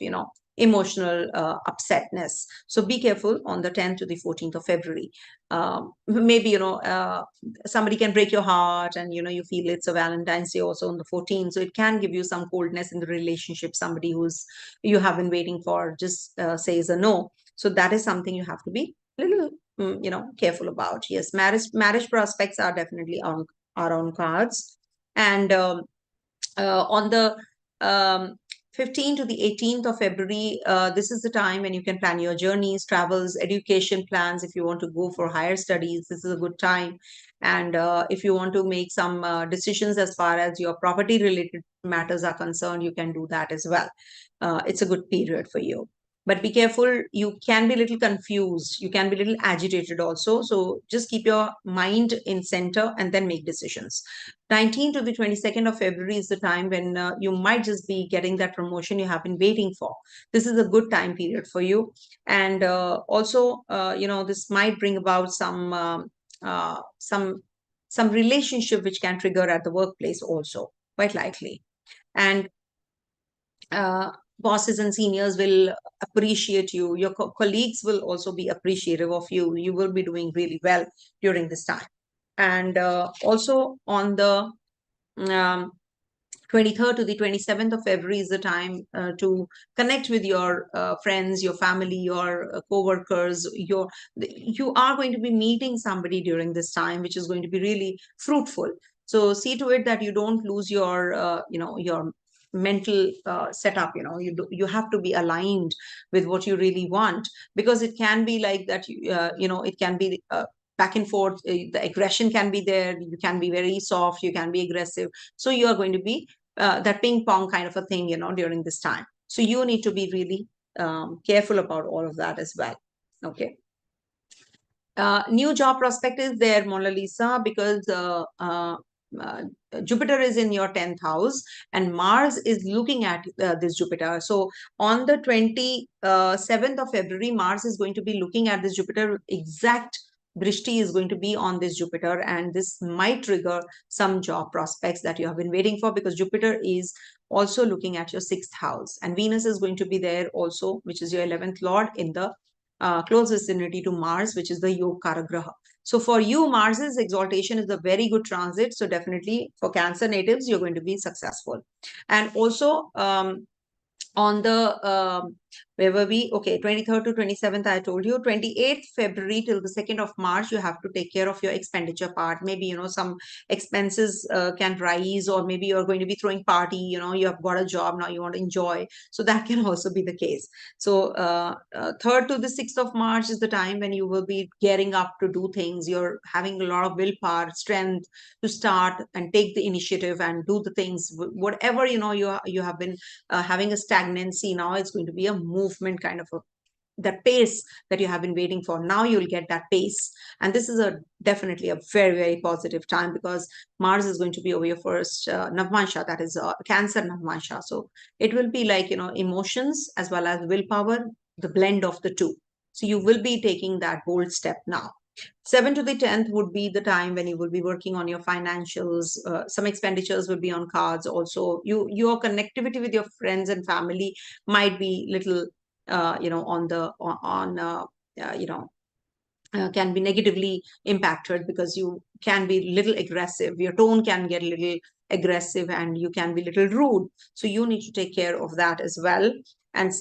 [SPEAKER 1] emotional upsetness. So be careful on the 10th to the 14th of February. Maybe, somebody can break your heart, and, you feel it's a Valentine's Day also on the 14th. So it can give you some coldness in the relationship. Somebody who's you have been waiting for just says a no. So that is something you have to be a little, careful about. Yes, marriage prospects are definitely on cards. And on the 15th to the 18th of February, this is the time when you can plan your journeys, travels, education plans. If you want to go for higher studies, this is a good time. And if you want to make some decisions as far as your property related matters are concerned, you can do that as well. It's a good period for you. But be careful, you can be a little confused, you can be a little agitated also. So just keep your mind in center and then make decisions. 19th to the 22nd of February is the time when you might just be getting that promotion you have been waiting for. This is a good time period for you. And also, this might bring about some relationship which can trigger at the workplace also, quite likely. And bosses and seniors will appreciate you. Your colleagues will also be appreciative of you. You will be doing really well during this time. And also on the 23rd to the 27th of February is the time to connect with your friends, your family, your co-workers. You are going to be meeting somebody during this time, which is going to be really fruitful. So see to it that you don't lose your, your mental setup. You have to be aligned with what you really want, because it can be like that. It can be back and forth. The aggression can be there. You can be very soft. You can be aggressive. So you are going to be that ping pong kind of a thing, during this time. So you need to be really careful about all of that as well. Okay. New job prospect is there, Mona Lisa, because Jupiter is in your 10th house and Mars is looking at this Jupiter. So on the 27th of February, Mars is going to be looking at this Jupiter. Exact drishti is going to be on this Jupiter, and this might trigger some job prospects that you have been waiting for, because Jupiter is also looking at your 6th house, and Venus is going to be there also, which is your 11th lord, in the close vicinity to Mars, which is the Yogakaraka. So for you, Mars's exaltation is a very good transit. So definitely for Cancer natives, you're going to be successful. And also on the where were we? Okay, 23rd to 27th, I told you. 28th February till the 2nd of March, you have to take care of your expenditure part. Maybe, some expenses can rise, or maybe you're going to be throwing party, you have got a job, now you want to enjoy. So that can also be the case. So 3rd to the 6th of March is the time when you will be gearing up to do things. You're having a lot of willpower, strength to start and take the initiative and do the things. Whatever, you have been having a stagnancy, now it's going to be a movement kind of that pace that you have been waiting for. Now you'll get that pace, and this is definitely a very, very positive time, because Mars is going to be over your first Navmansha, that is Cancer Navmansha. So it will be like, emotions as well as willpower, the blend of the two. So you will be taking that bold step now. 7 to the 10th would be the time when you will be working on your financials. Some expenditures will be on cards. Also, your connectivity with your friends and family might be little, on the on can be negatively impacted because you can be little aggressive. Your tone can get a little aggressive and you can be little rude. So you need to take care of that as well. And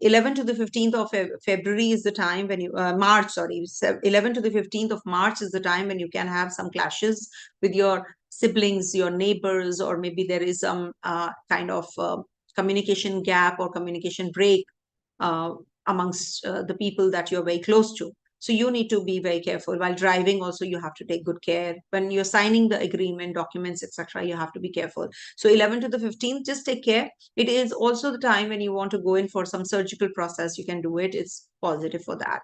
[SPEAKER 1] 11 to the 15th of February is the time when you, March, sorry, 11 to the 15th of March is the time when you can have some clashes with your siblings, your neighbors, or maybe there is some kind of communication gap or communication break uh, amongst the people that you're very close to. So you need to be very careful while driving. Also, you have to take good care when you're signing the agreement documents, etc. You have to be careful. So 11 to the 15th, just take care. It is also the time when you want to go in for some surgical process. You can do it. It's positive for that.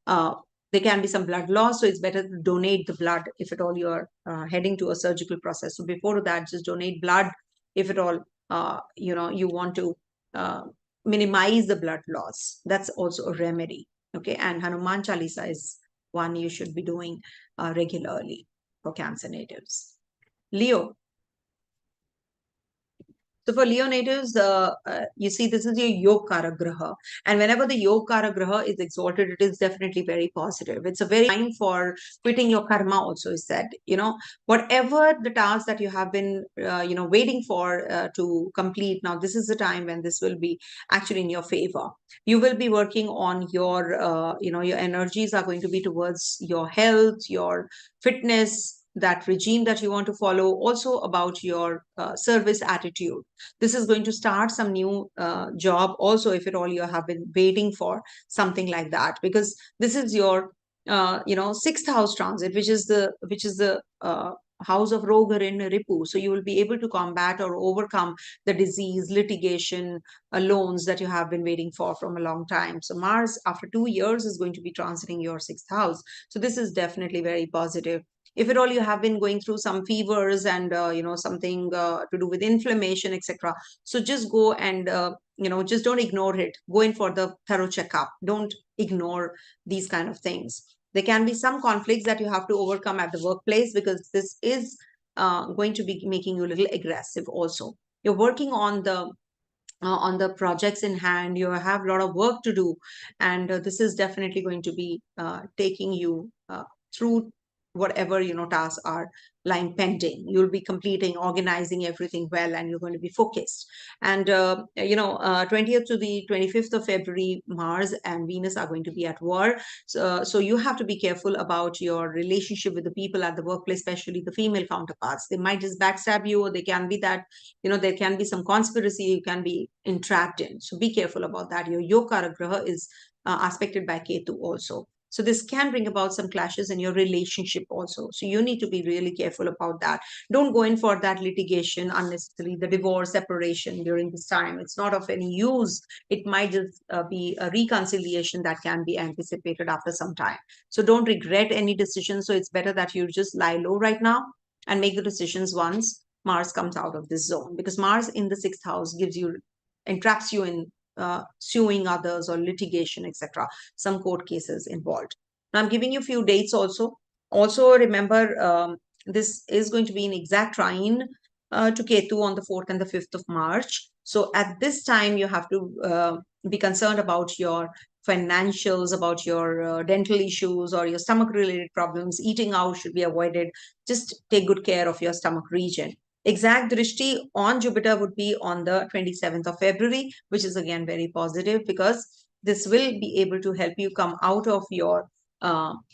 [SPEAKER 1] There can be some blood loss, so it's better to donate the blood if at all you're heading to a surgical process. So before that, just donate blood if at all you want to uh, minimize the blood loss. That's also a remedy. Okay, and Hanuman Chalisa is one you should be doing regularly for Cancer natives. Leo. So for Leo natives, you see, this is your Yogakaraka graha. And whenever the Yogakaraka graha is exalted, it is definitely very positive. It's a very time for quitting your karma also is said. Whatever the task that you have been, waiting for to complete, now this is the time when this will be actually in your favor. You will be working on your energies are going to be towards your health, your fitness, that regime that you want to follow, also about your service attitude. This is going to start some new job also, if at all you have been waiting for something like that, because this is your sixth house transit, which is the house of Rogar in Ripu. So you will be able to combat or overcome the disease, litigation, loans that you have been waiting for from a long time. So Mars, after 2 years, is going to be transiting your sixth house. So this is definitely very positive. If at all you have been going through some fevers and something to do with inflammation, etc., so just go and just don't ignore it. Go in for the thorough checkup. Don't ignore these kind of things. There can be some conflicts that you have to overcome at the workplace, because this is going to be making you a little aggressive also. You're working on the projects in hand. You have a lot of work to do, and this is definitely going to be taking you through whatever tasks are lying pending. You'll be completing, organizing everything well, and you're going to be focused. And 20th to the 25th of February, Mars and Venus are going to be at war. So you have to be careful about your relationship with the people at the workplace, especially the female counterparts. They might just backstab you, or they can be that there can be some conspiracy you can be entrapped in. So be careful about that. Your Yogakaraka graha is aspected by Ketu also. So this can bring about some clashes in your relationship also. So you need to be really careful about that. Don't go in for that litigation unnecessarily, the divorce, separation during this time. It's not of any use. It might just be a reconciliation that can be anticipated after some time. So don't regret any decision. So it's better that you just lie low right now and make the decisions once Mars comes out of this zone, because Mars in the sixth house entraps you in suing others or litigation, etc. Some court cases involved. Now I'm giving you a few dates also. Also remember, this is going to be an exact trine to Ketu on the 4th and the 5th of March. So at this time, you have to be concerned about your financials, about your dental issues or your stomach related problems. Eating out should be avoided. Just take good care of your stomach region. Exact drishti on Jupiter would be on the 27th of February, which is again very positive, because this will be able to help you come out of your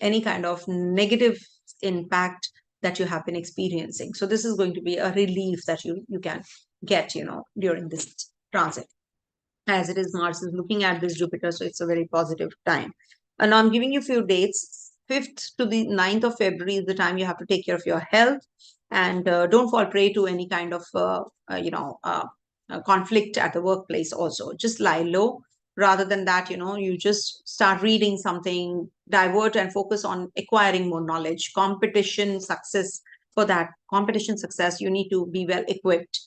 [SPEAKER 1] any kind of negative impact that you have been experiencing. So this is going to be a relief that you can get, during this transit. As it is, Mars is looking at this Jupiter, so it's a very positive time. And now I'm giving you a few dates. 5th to the 9th of February is the time you have to take care of your health, and don't fall prey to any kind of conflict at the workplace also. Just lie low. Rather than that, you just start reading something, divert and focus on acquiring more knowledge. Competition success, for that competition success, you need to be well equipped.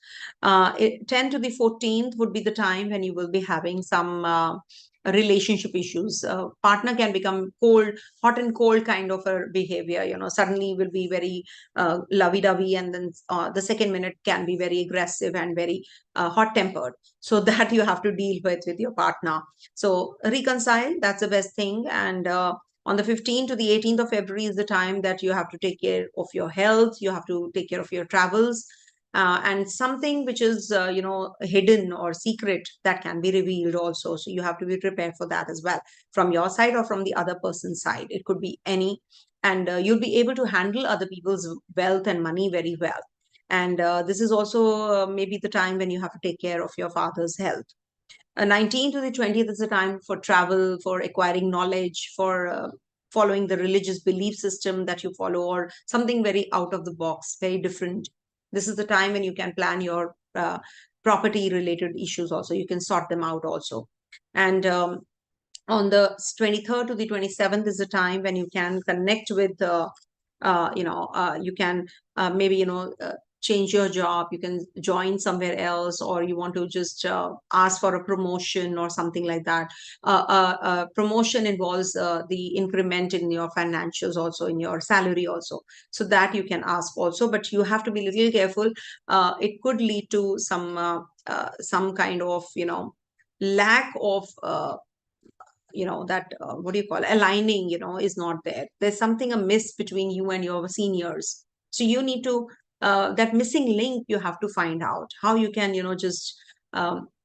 [SPEAKER 1] 10 to the 14th would be the time when you will be having some relationship issues. Partner can become cold, hot and cold kind of a behavior, suddenly will be very lovey-dovey, and then the second minute can be very aggressive and very hot-tempered. So that you have to deal with your partner. So reconcile, that's the best thing. And on the 15th to the 18th of February is the time that you have to take care of your health, you have to take care of your travels, and something which is hidden or secret, that can be revealed also. So you have to be prepared for that as well, from your side or from the other person's side. It could be any. And you'll be able to handle other people's wealth and money very well. And this is also maybe the time when you have to take care of your father's health. 19th to the 20th is a time for travel, for acquiring knowledge, for following the religious belief system that you follow, or something very out of the box, very different. This is the time when you can plan your property related issues also. You can sort them out also. And on the 23rd to the 27th is the time when you can connect with you can maybe change your job, you can join somewhere else, or you want to just ask for a promotion or something like that. Promotion involves the increment in your financials, also in your salary also, so that you can ask also. But you have to be a little careful. It could lead to some kind of lack of that what do you call, aligning, is not there. There's something amiss between you and your seniors. So you need to that missing link, you have to find out how you can just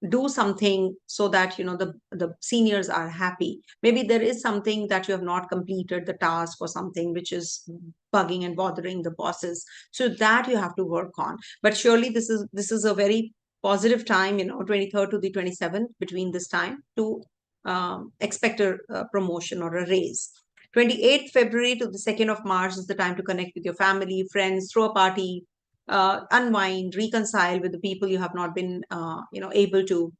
[SPEAKER 1] do something so that the seniors are happy. Maybe there is something that you have not completed the task, or something which is bugging and bothering the bosses, so that you have to work on. But surely this is a very positive time, 23rd to the 27th, between this time to expect a promotion or a raise. 28th February to the 2nd of March is the time to connect with your family, friends, throw a party, unwind, reconcile with the people you have not been, able to,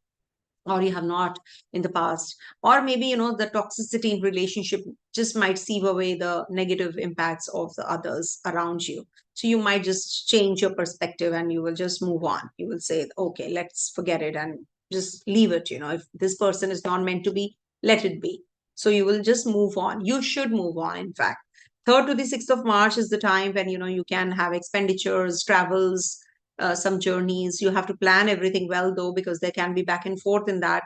[SPEAKER 1] or you have not in the past. Or maybe, the toxicity in relationship just might sieve away the negative impacts of the others around you. So you might just change your perspective and you will just move on. You will say, okay, let's forget it and just leave it. If this person is not meant to be, let it be. So you will just move on. You should move on, in fact. 3rd to the 6th of March is the time when, you can have expenditures, travels, some journeys. You have to plan everything well, though, because there can be back and forth in that.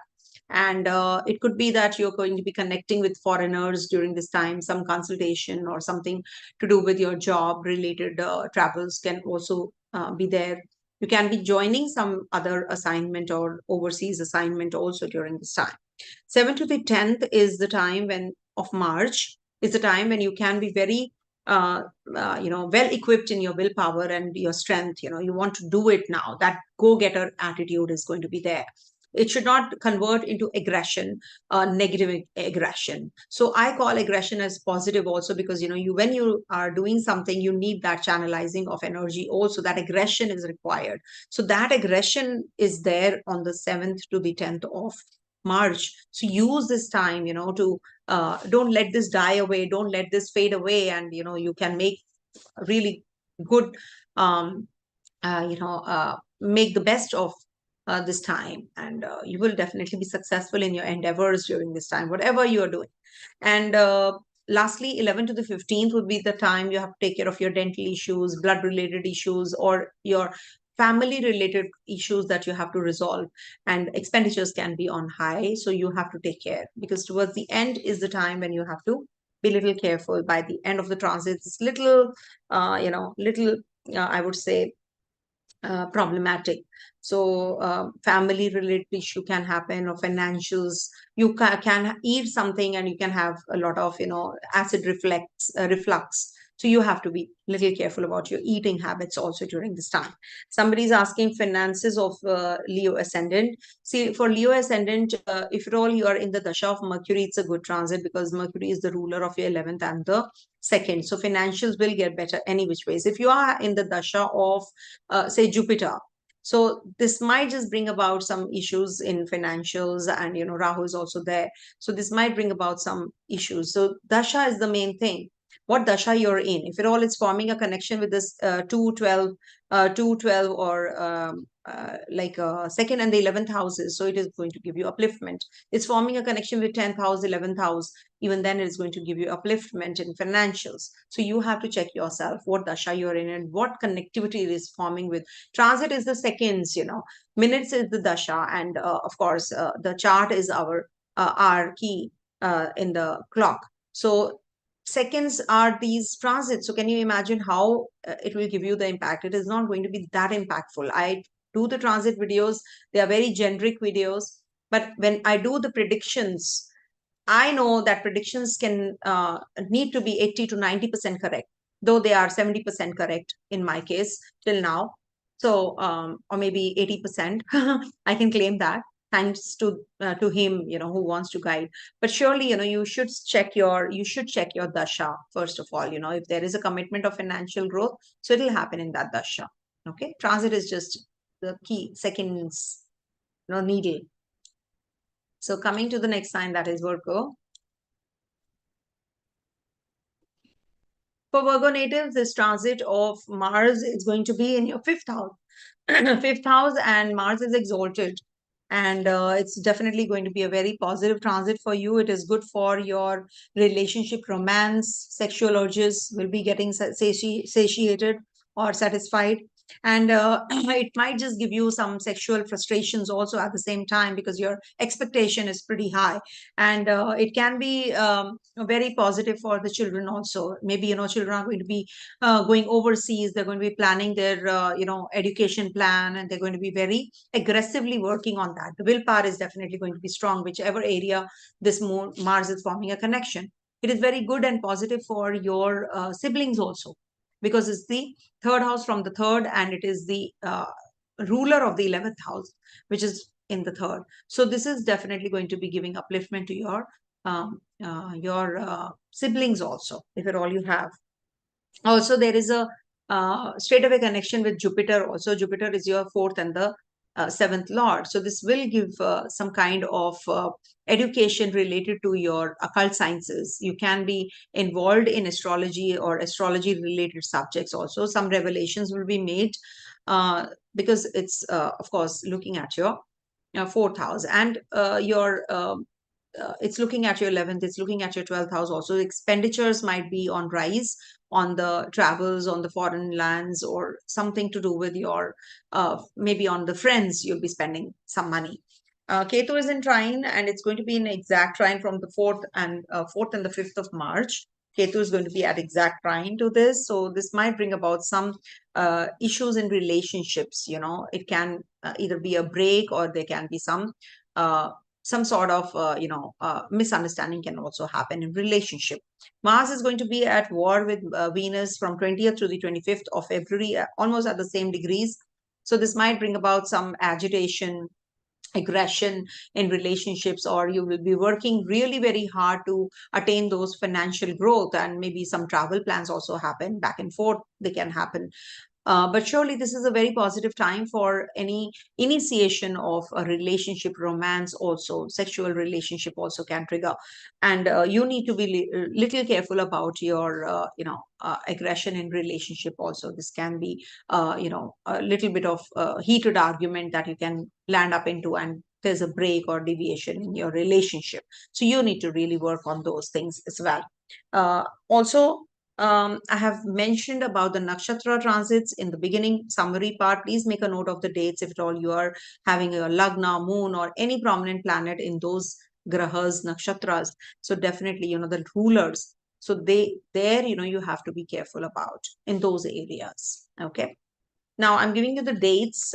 [SPEAKER 1] And it could be that you're going to be connecting with foreigners during this time. Some consultation or something to do with your job related travels can also be there. You can be joining some other assignment or overseas assignment also during this time. 7th to the 10th is the time when of March, is the time when you can be very well equipped in your willpower and your strength. You want to do it now. That go-getter attitude is going to be there. It should not convert into aggression, negative aggression. So I call aggression as positive also, because when you are doing something, you need that channelizing of energy also. That aggression is required. So that aggression is there on the 7th to the 10th of March. So use this time, to don't let this die away, don't let this fade away, and you can make really good make the best of this time, and you will definitely be successful in your endeavors during this time, whatever you are doing. And lastly, 11th to the 15th would be the time you have to take care of your dental issues, blood related issues, or your family related issues that you have to resolve, and expenditures can be on high, so you have to take care, because towards the end is the time when you have to be a little careful. By the end of the transit, it's little I would say problematic. So family related issue can happen, or financials. You can eat something and you can have a lot of acid reflux. So you have to be a little careful about your eating habits also during this time. Somebody's asking finances of Leo ascendant. See, for Leo ascendant, if at all you are in the dasha of Mercury, it's a good transit, because Mercury is the ruler of your 11th and the 2nd. So financials will get better any which ways. If you are in the dasha of say Jupiter, so this might just bring about some issues in financials, and Rahu is also there. So this might bring about some issues. So dasha is the main thing. what dasha you're in. If at all it's forming a connection with this 212 or like second and the 11th houses, so it is going to give you upliftment. It's forming a connection with 10th house, 11th house, even then it is going to give you upliftment in financials. So you have to check yourself what dasha you're in and what connectivity it is forming with. Transit is the seconds, minutes is the dasha, and of course the chart is our key in the clock. So seconds are these transits. So can you imagine how it will give you the impact? It is not going to be that impactful. I do the transit videos, they are very generic videos, but when I do the predictions, I know that predictions can need to be 80 to 90% correct, though they are 70% correct in my case till now. So, or maybe 80%, I can claim that, thanks to him, who wants to guide. But surely, you should check your dasha first of all. If there is a commitment of financial growth, so it will happen in that dasha. Okay, transit is just the key seconds, needle. So coming to the next sign, that is Virgo. For Virgo natives, this transit of Mars is going to be in your fifth house. Fifth house, and Mars is exalted. And it's definitely going to be a very positive transit for you. It is good for your relationship, romance, sexual urges will be getting satiated or satisfied. And it might just give you some sexual frustrations also at the same time, because your expectation is pretty high. And it can be very positive for the children also. Maybe, children are going to be going overseas. They're going to be planning their, education plan, and they're going to be very aggressively working on that. The willpower is definitely going to be strong, whichever area this Mars is forming a connection. It is very good and positive for your siblings also, because it's the third house from the third, and it is the ruler of the 11th house, which is in the third. So this is definitely going to be giving upliftment to your siblings also, if at all you have. Also, there is a straight away connection with Jupiter. Also, Jupiter is your fourth and the seventh lord. So this will give some kind of education related to your occult sciences. You can be involved in astrology or astrology related subjects also. Some revelations will be made because it's, of course, looking at your fourth house, and your it's looking at your 11th, it's looking at your 12th house also. Expenditures might be on rise on the travels, on the foreign lands, or something to do with your, maybe on the friends, you'll be spending some money. Ketu is in trine, and it's going to be in exact trine from the 4th and the 5th of March. Ketu is going to be at exact trine to this. So this might bring about some issues in relationships. It can either be a break, or there can be some sort of misunderstanding can also happen in relationship. Mars is going to be at war with Venus from 20th to the 25th of February, almost at the same degrees. So this might bring about some agitation, aggression in relationships, or you will be working really very hard to attain those financial growth, and maybe some travel plans also happen back and forth, they can happen. But surely this is a very positive time for any initiation of a relationship, romance also, sexual relationship also can trigger. And you need to be little careful about your, aggression in relationship also. This can be, a little bit of heated argument that you can land up into, and there's a break or deviation in your relationship. So you need to really work on those things as well. Also, I have mentioned about the nakshatra transits in the beginning summary part. Please make a note of the dates if at all you are having a lagna, moon, or any prominent planet in those grahas, nakshatras. So definitely, the rulers. So you have to be careful about in those areas. Okay. Now I'm giving you the dates.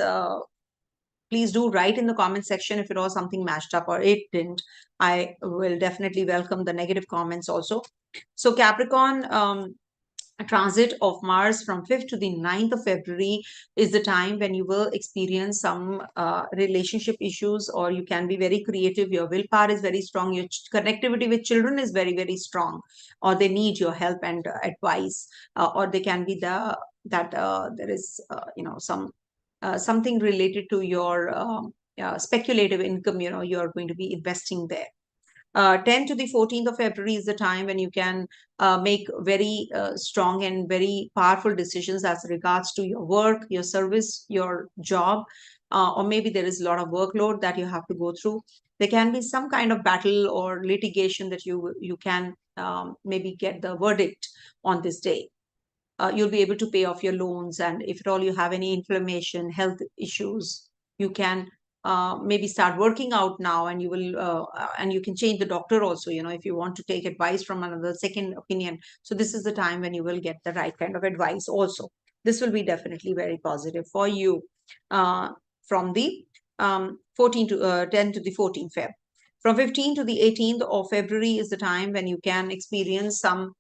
[SPEAKER 1] Please do write in the comment section if it was something matched up or it didn't. I will definitely welcome the negative comments also. So Capricorn, a transit of Mars from 5th to the 9th of February is the time when you will experience some relationship issues, or you can be very creative. Your willpower is very strong. Your connectivity with children is very, very strong, or they need your help and advice, or they can be there is, something related to your speculative income, you're going to be investing there. 10 to the 14th of February is the time when you can make very strong and very powerful decisions as regards to your work, your service, your job, or maybe there is a lot of workload that you have to go through. There can be some kind of battle or litigation that you can maybe get the verdict on this day. You'll be able to pay off your loans, and if at all you have any inflammation, health issues, you can maybe start working out now, and and you can change the doctor also, if you want to take advice from another second opinion. So this is the time when you will get the right kind of advice also. This will be definitely very positive for you from the 14 to 10 to the 14th Feb. From 15 to the 18th of February is the time when you can experience some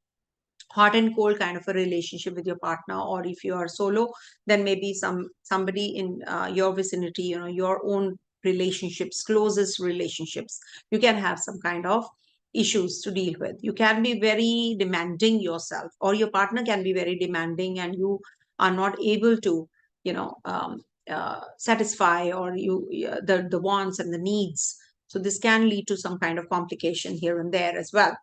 [SPEAKER 1] hot and cold kind of a relationship with your partner, or if you are solo, then maybe somebody in your vicinity, your own relationships, closest relationships, you can have some kind of issues to deal with. You can be very demanding yourself, or your partner can be very demanding, and you are not able to satisfy, or the wants and the needs. So this can lead to some kind of complication here and there as well.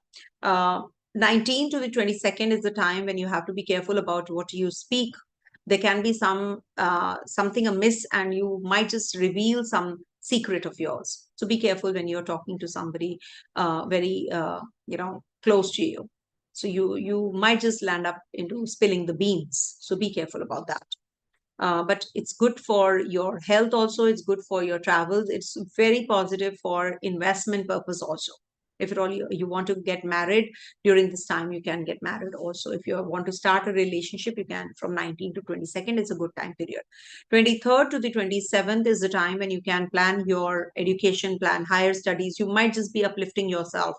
[SPEAKER 1] 19 to the 22nd is the time when you have to be careful about what you speak. There can be something amiss, and you might just reveal some secret of yours. So be careful when you're talking to somebody very close to you. So you might just land up into spilling the beans. So be careful about that. But it's good for your health also. It's good for your travels. It's very positive for investment purpose also. If at all you want to get married during this time, you can get married also. If you want to start a relationship, you can from 19 to 22nd. It's a good time period. 23rd to the 27th is the time when you can plan your education, plan higher studies. You might just be uplifting yourself.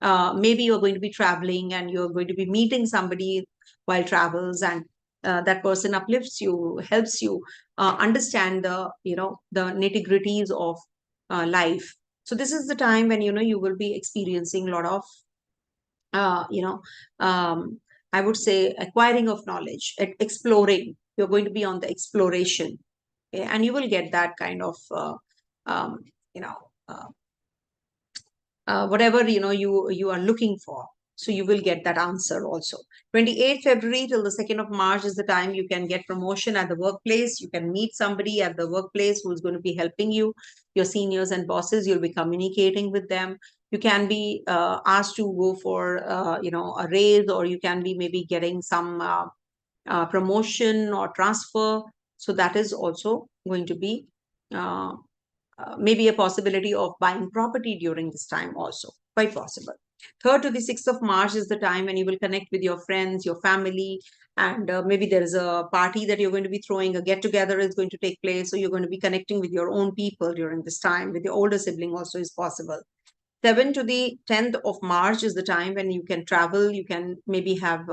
[SPEAKER 1] Maybe you're going to be traveling, and you're going to be meeting somebody while travels, and that person uplifts you, helps you understand the nitty-gritties of life. So this is the time when you will be experiencing a lot of I would say acquiring of knowledge, exploring. You're going to be on the exploration, okay? And you will get that kind of um, you know whatever you are looking for. So you will get that answer also. 28th February till the 2nd of March is the time you can get promotion at the workplace. You can meet somebody at the workplace who's going to be helping you, your seniors and bosses. You'll be communicating with them. You can be asked to go for a raise, or you can be maybe getting some promotion or transfer. So that is also going to be maybe a possibility of buying property during this time also, quite possible. 3rd to the 6th of March is the time when you will connect with your friends, your family, and maybe there is a party that you're going to be throwing, a get together is going to take place. So you're going to be connecting with your own people during this time. With your older sibling also is possible. 7th to the 10th of March is the time when you can travel. You can maybe have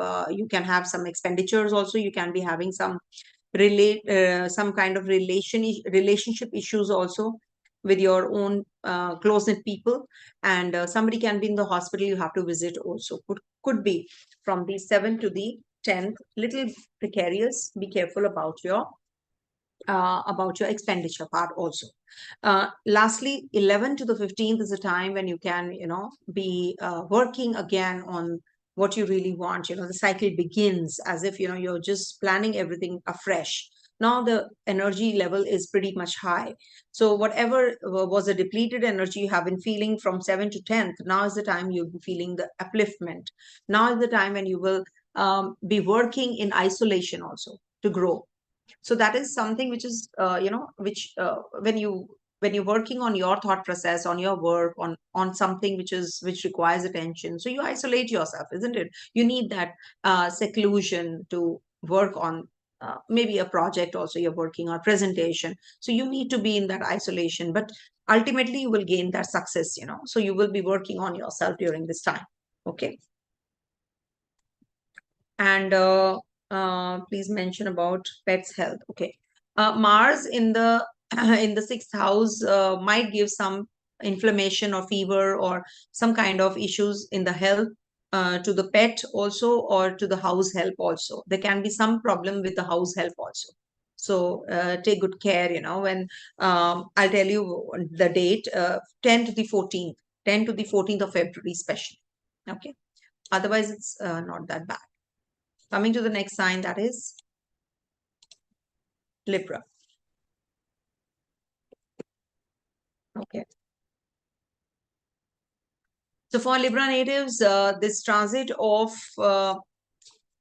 [SPEAKER 1] some expenditures also. You can be having some kind of relationship issues also with your own close-knit people, and somebody can be in the hospital you have to visit also. Could be from the 7th to the 10th, little precarious. Be careful about your expenditure part also. Lastly, 11 to the 15th is a time when you can be working again on what you really want. The cycle begins as if you're just planning everything afresh. Now the energy level is pretty much high. So whatever was a depleted energy you have been feeling from 7th to 10th, now is the time you'll be feeling the upliftment. Now is the time when you will be working in isolation also to grow. So that is something which is which when you're working on your thought process, on your work, on something which requires attention, so you isolate yourself, isn't it? You need that seclusion to work on maybe a project also you're working on, presentation. So you need to be in that isolation, but ultimately you will gain that success. So you will be working on yourself during this time. Okay. And please mention about pets health. Okay. Mars in the in the 6th house might give some inflammation or fever or some kind of issues in the health to the pet also, or to the house help also. There can be some problem with the house help also. So take good care. When I'll tell you the date, 10 to the 14th. 10 to the 14th of February especially. Okay. Otherwise, it's not that bad. Coming to the next sign, that is Libra. Okay. So for Libra natives, this transit of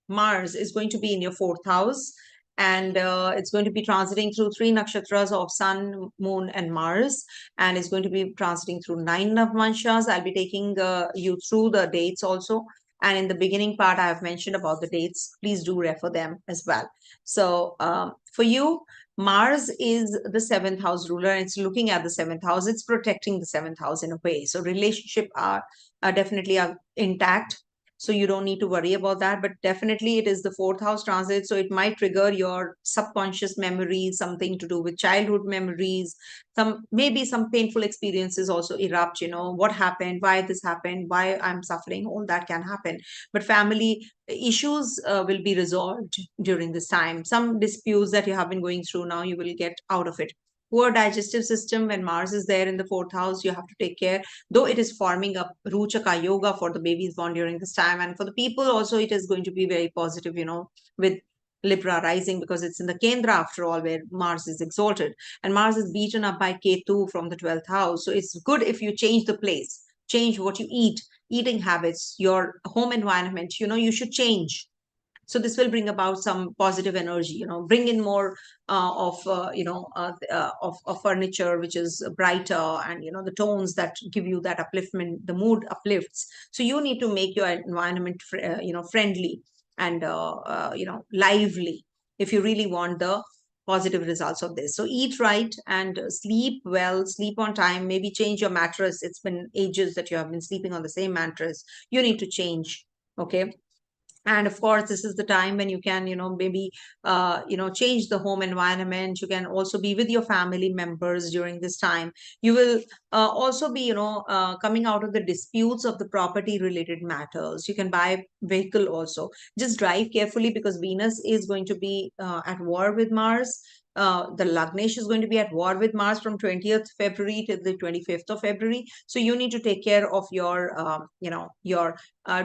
[SPEAKER 1] Mars is going to be in your fourth house, and it's going to be transiting through three nakshatras of Sun, Moon, and Mars, and it's going to be transiting through 9 Navamshas. I'll be taking you through the dates also. And in the beginning part, I have mentioned about the dates. Please do refer them as well. So for you, Mars is the seventh house ruler, and it's looking at the seventh house. It's protecting the seventh house in a way. So relationship are definitely intact. So you don't need to worry about that. But definitely it is the fourth house transit. So it might trigger your subconscious memories, something to do with childhood memories, maybe some painful experiences also erupt, what happened, why this happened, why I'm suffering, all that can happen. But family issues will be resolved during this time. Some disputes that you have been going through, now you will get out of it. Poor digestive system, when Mars is there in the fourth house, you have to take care, though it is forming up Ruchaka yoga for the babies born during this time. And for the people also, it is going to be very positive, with Libra rising, because it's in the Kendra after all, where Mars is exalted. And Mars is beaten up by Ketu from the 12th house. So it's good if you change the place, change what you eat, eating habits, your home environment, you should change. So this will bring about some positive energy, bring in more of furniture which is brighter, and the tones that give you that upliftment, the mood uplifts. So you need to make your environment friendly and lively if you really want the positive results of this. So eat right and sleep well, sleep on time, maybe change your mattress. It's been ages that you have been sleeping on the same mattress. You need to change. Okay. And of course, this is the time when you can maybe change the home environment. You can also be with your family members during this time. You will also be coming out of the disputes of the property related matters. You can buy vehicle also. Just drive carefully, because Venus is going to be at war with Mars. The Lagnesh is going to be at war with Mars from 20th February to the 25th of February. So you need to take care of your your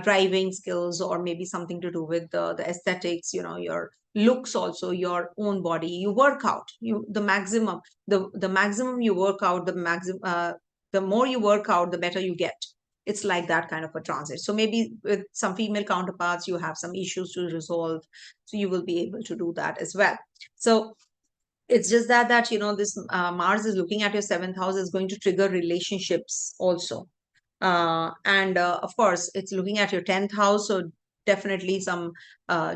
[SPEAKER 1] driving skills, or maybe something to do with the aesthetics, your looks, also your own body. You work out, the maximum, the maximum you work out, the more you work out, the better you get. It's like that kind of a transit. So maybe with some female counterparts, you have some issues to resolve, so you will be able to do that as well. So it's just that this Mars is looking at your seventh house, is going to trigger relationships also. And of course, it's looking at your 10th house. So definitely some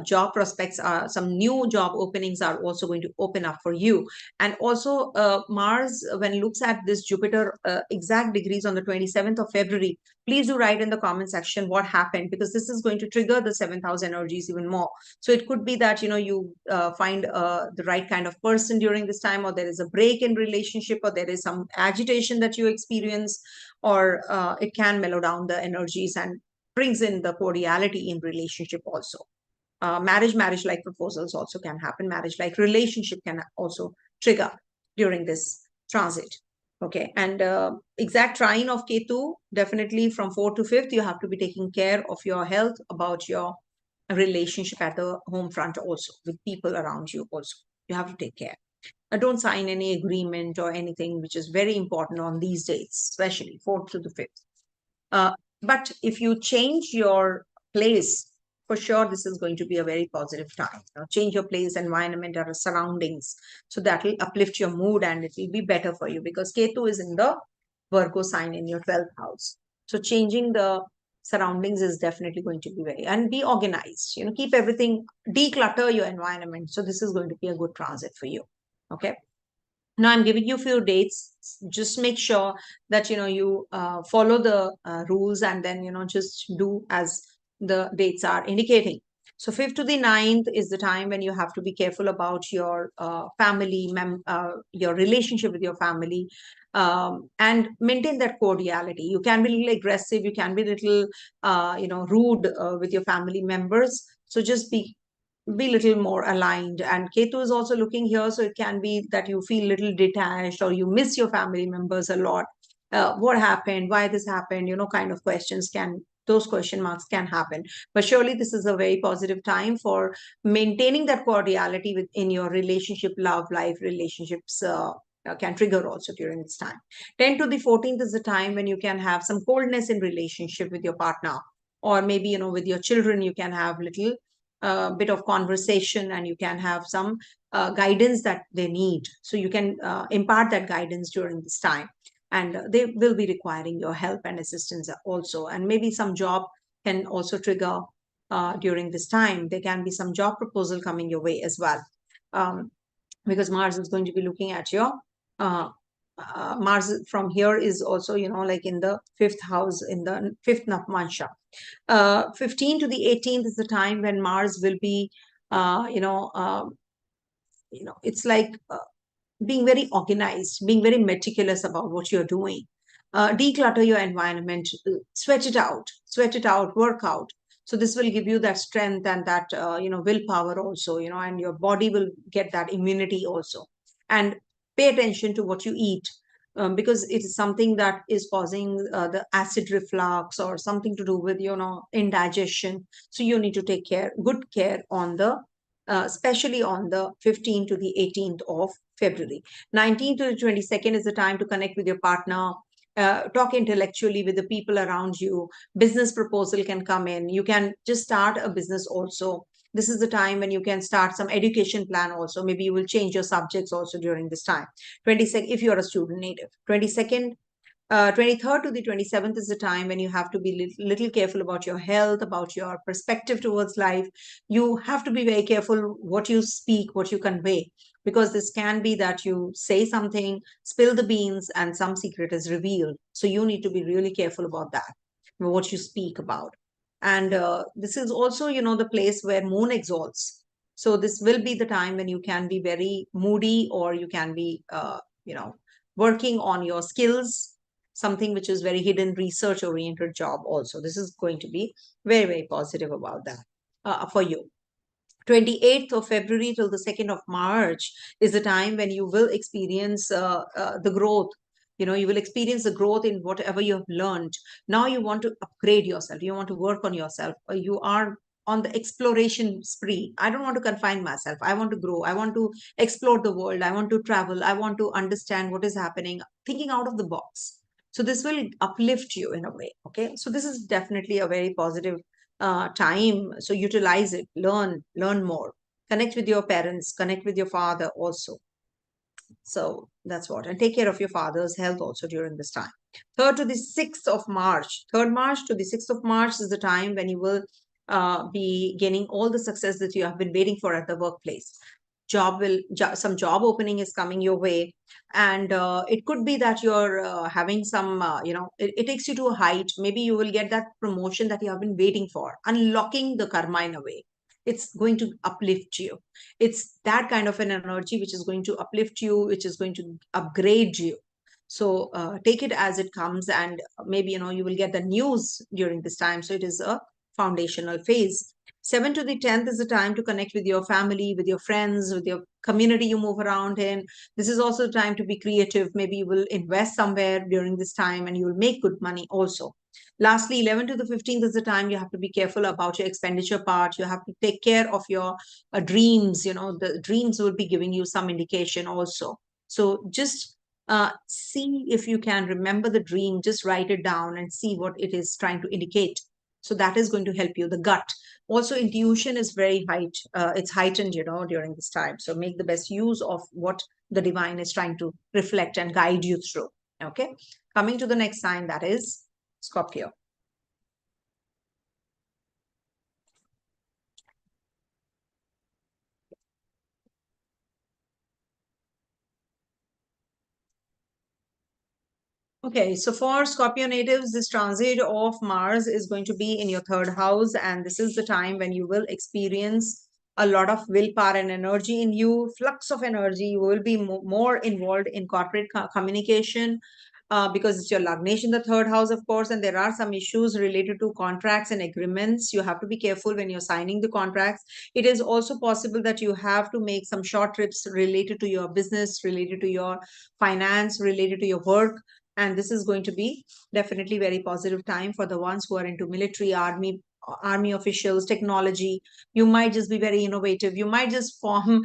[SPEAKER 1] job prospects, some new job openings are also going to open up for you. And also Mars, when looks at this Jupiter exact degrees on the 27th of February, please do write in the comment section what happened, because this is going to trigger the seventh house energies even more. So it could be that you find the right kind of person during this time, or there is a break in relationship, or there is some agitation that you experience, or it can mellow down the energies and brings in the cordiality in relationship also. Marriage-like proposals also can happen. Marriage-like relationship can also trigger during this transit. Okay, and exact trine of Ketu, definitely from 4th to 5th, you have to be taking care of your health, about your relationship at the home front also, with people around you also. You have to take care. Don't sign any agreement or anything, which is very important on these dates, especially 4th to the 5th. But if you change your place, for sure, this is going to be a very positive time. Change your place, environment, or surroundings. So that will uplift your mood, and it will be better for you, because Ketu is in the Virgo sign in your 12th house. So changing the surroundings is definitely going to be and be organized. Keep everything, declutter your environment. So this is going to be a good transit for you. Okay. Now I'm giving you a few dates. Just make sure that you follow the rules, and then just do as the dates are indicating. So 5th to the 9th is the time when you have to be careful about your family, your relationship with your family, and maintain that cordiality. You can be a little aggressive, you can be a little rude with your family members. So just be little more aligned. And Ketu is also looking here, so it can be that you feel little detached, or you miss your family members a lot. what happened, why this happened, kind of those question marks can happen. But surely this is a very positive time for maintaining that cordiality within your relationship, love life relationships. Can trigger also during this time. 10 to the 14th is the time when you can have some coldness in relationship with your partner, or maybe with your children. You can have little bit of conversation, and you can have some guidance that they need, so you can impart that guidance during this time. And they will be requiring your help and assistance also. And maybe some job can also trigger during this time. There can be some job proposal coming your way as well, because Mars is going to be looking at your uh, Mars from here is also, like in the fifth house, in the fifth Navmansha. 15 to the 18th is the time when Mars will be, it's like being very organized, being very meticulous about what you're doing. Declutter your environment, sweat it out, work out. So this will give you that strength and that willpower also, and your body will get that immunity also. And pay attention to what you eat, because it is something that is causing the acid reflux or something to do with indigestion. So you need to take good care on the especially on the 15th to the 18th of February. 19th to the 22nd is the time to connect with your partner, talk intellectually with the people around you. Business proposal can come in. You can just start a business also. This is the time when you can start some education plan also. Maybe you will change your subjects also during this time. 22nd, if you're a student native. 22nd 23rd to the 27th is the time when you have to be little careful about your health, about your perspective towards life. You have to be very careful what you speak, what you convey, because this can be that you say something, spill the beans, and some secret is revealed. So you need to be really careful about that, what you speak about. And this is also, the place where moon exalts. So this will be the time when you can be very moody, or you can be, working on your skills, something which is very hidden, research oriented job also. This is going to be very, very positive about that for you. 28th of February till the 2nd of March is the time when you will experience the growth. You will experience the growth in whatever you have learned. Now you want to upgrade yourself. You want to work on yourself. You are on the exploration spree. I don't want to confine myself. I want to grow. I want to explore the world. I want to travel. I want to understand what is happening, thinking out of the box. So this will uplift you in a way. Okay. So this is definitely a very positive time. So utilize it, learn more, connect with your parents, connect with your father also. So that's what. And take care of your father's health also during this time. 3rd to the 6th of March. 3rd March to the 6th of March is the time when you will be gaining all the success that you have been waiting for at the workplace. Some job opening is coming your way, and it could be that you're having some it takes you to a height. Maybe you will get that promotion that you have been waiting for, unlocking the karma in a way. It's going to uplift you. It's that kind of an energy which is going to uplift you, which is going to upgrade you. So take it as it comes, and maybe you will get the news during this time. So it is a foundational phase. 7 to the 10th is the time to connect with your family, with your friends, with your community you move around in. This is also the time to be creative. Maybe you will invest somewhere during this time, and you will make good money also. Lastly, 11 to the 15th is the time you have to be careful about your expenditure part. You have to take care of your dreams. The dreams will be giving you some indication also. So just see if you can remember the dream, just write it down and see what it is trying to indicate. So that is going to help you. The gut. Also, intuition is very it's heightened, during this time. So make the best use of what the divine is trying to reflect and guide you through. Okay. Coming to the next sign, that is Scorpio. Okay, so for Scorpio natives, this transit of Mars is going to be in your 3rd house, and this is the time when you will experience a lot of willpower and energy in you, flux of energy. You will be more involved in corporate communication, because it's your Lagnesh in the 3rd house, of course, and there are some issues related to contracts and agreements. You have to be careful when you're signing the contracts. It is also possible that you have to make some short trips related to your business, related to your finance, related to your work. And this is going to be definitely very positive time for the ones who are into military, army officials, technology. You might just be very innovative. You might just form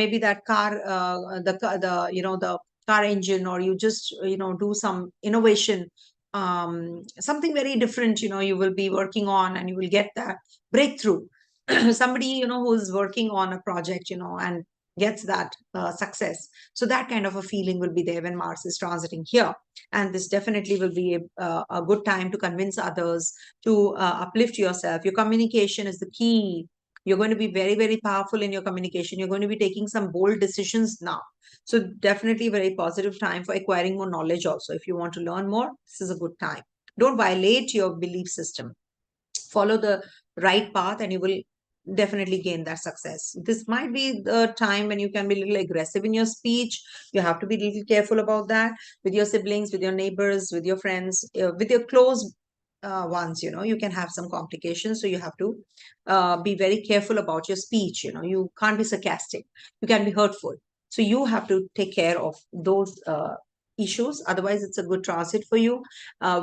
[SPEAKER 1] maybe that car, the car engine, or you just do some innovation, something very different. You will be working on, and you will get that breakthrough. Somebody who's working on a project, and gets that success. So that kind of a feeling will be there when Mars is transiting here. And this definitely will be a good time to convince others, to uplift yourself. Your communication is the key. You're going to be very, very powerful in your communication. You're going to be taking some bold decisions now. So definitely very positive time for acquiring more knowledge also. If you want to learn more, this is a good time. Don't violate your belief system. Follow the right path, and you will definitely gain that success. This might be the time when you can be a little aggressive in your speech. You have to be a little careful about that with your siblings, with your neighbors, with your friends, with your close ones. You can have some complications. So you have to be very careful about your speech. You can't be sarcastic. You can be hurtful. So you have to take care of those issues. Otherwise, it's a good transit for you.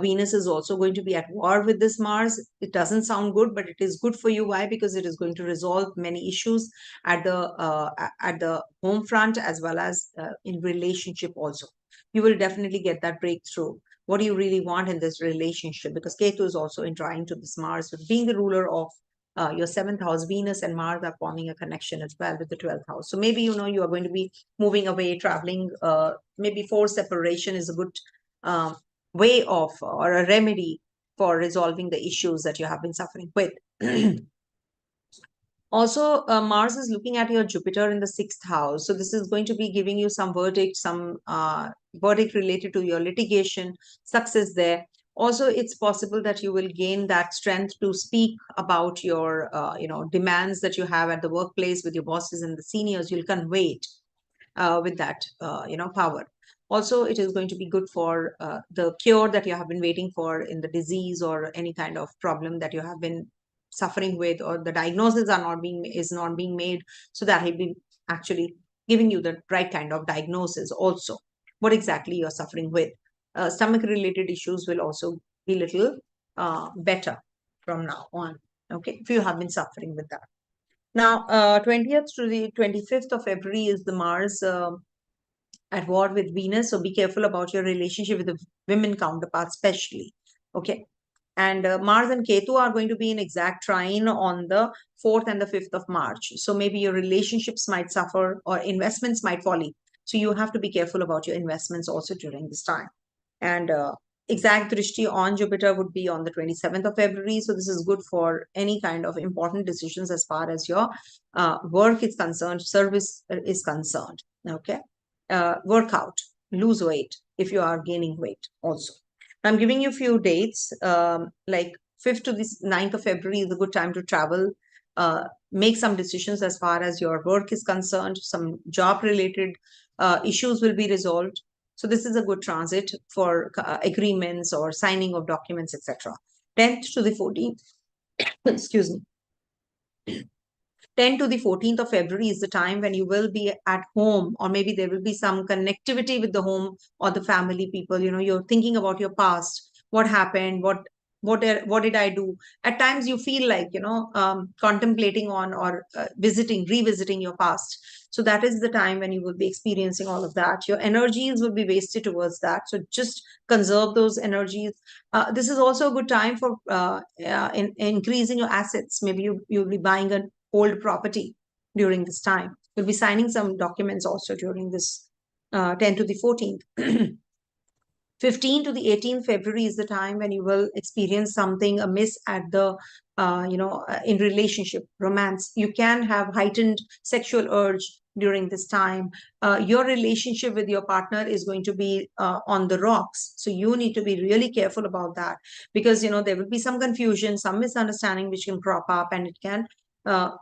[SPEAKER 1] Venus is also going to be at war with this Mars. It doesn't sound good, but it is good for you. Why? Because it is going to resolve many issues at the home front, as well as in relationship also. You will definitely get that breakthrough. What do you really want in this relationship? Because Ketu is also in trine to this Mars, with being the ruler of your 7th house. Venus and Mars are forming a connection as well with the 12th house. So maybe you are going to be moving away, traveling. Maybe forced separation is a good way of, or a remedy for resolving the issues that you have been suffering with. Also, Mars is looking at your Jupiter in the 6th house. So this is going to be giving you some verdict related to your litigation, success there. Also, it's possible that you will gain that strength to speak about your, demands that you have at the workplace with your bosses and the seniors. You'll convey it with that, power. Also, it is going to be good for the cure that you have been waiting for in the disease or any kind of problem that you have been suffering with, or the diagnosis is not being made. So that will be actually giving you the right kind of diagnosis also, what exactly you're suffering with. Stomach related issues will also be little better from now on. Okay, if you have been suffering with that. Now, 20th to the 25th of February is the Mars at war with Venus. So be careful about your relationship with the women counterparts, especially. Okay. And Mars and Ketu are going to be in exact trine on the 4th and the 5th of March. So maybe your relationships might suffer, or investments might fall. So you have to be careful about your investments also during this time. And exact drishti on Jupiter would be on the 27th of February. So this is good for any kind of important decisions as far as your work is concerned, service is concerned. Okay. Workout, lose weight if you are gaining weight also. I'm giving you a few dates, like 5th to the 9th of February is a good time to travel, make some decisions as far as your work is concerned. Some job related issues will be resolved. So this is a good transit for agreements or signing of documents, etc. 10th to the 14th, excuse me. 10 to the 14th of February is the time when you will be at home, or maybe there will be some connectivity with the home or the family people. You're thinking about your past, what happened, what did I do? At times you feel like, contemplating on, or revisiting your past. So that is the time when you will be experiencing all of that. Your energies will be wasted towards that. So just conserve those energies. This is also a good time for in increasing your assets. Maybe you'll be buying an old property during this time. You'll be signing some documents also during this 10 to the 14th. 15 to the 18th February is the time when you will experience something amiss at the, in relationship, romance. You can have heightened sexual urge during this time. Your relationship with your partner is going to be on the rocks. So you need to be really careful about that, because, there will be some confusion, some misunderstanding which can crop up, and it can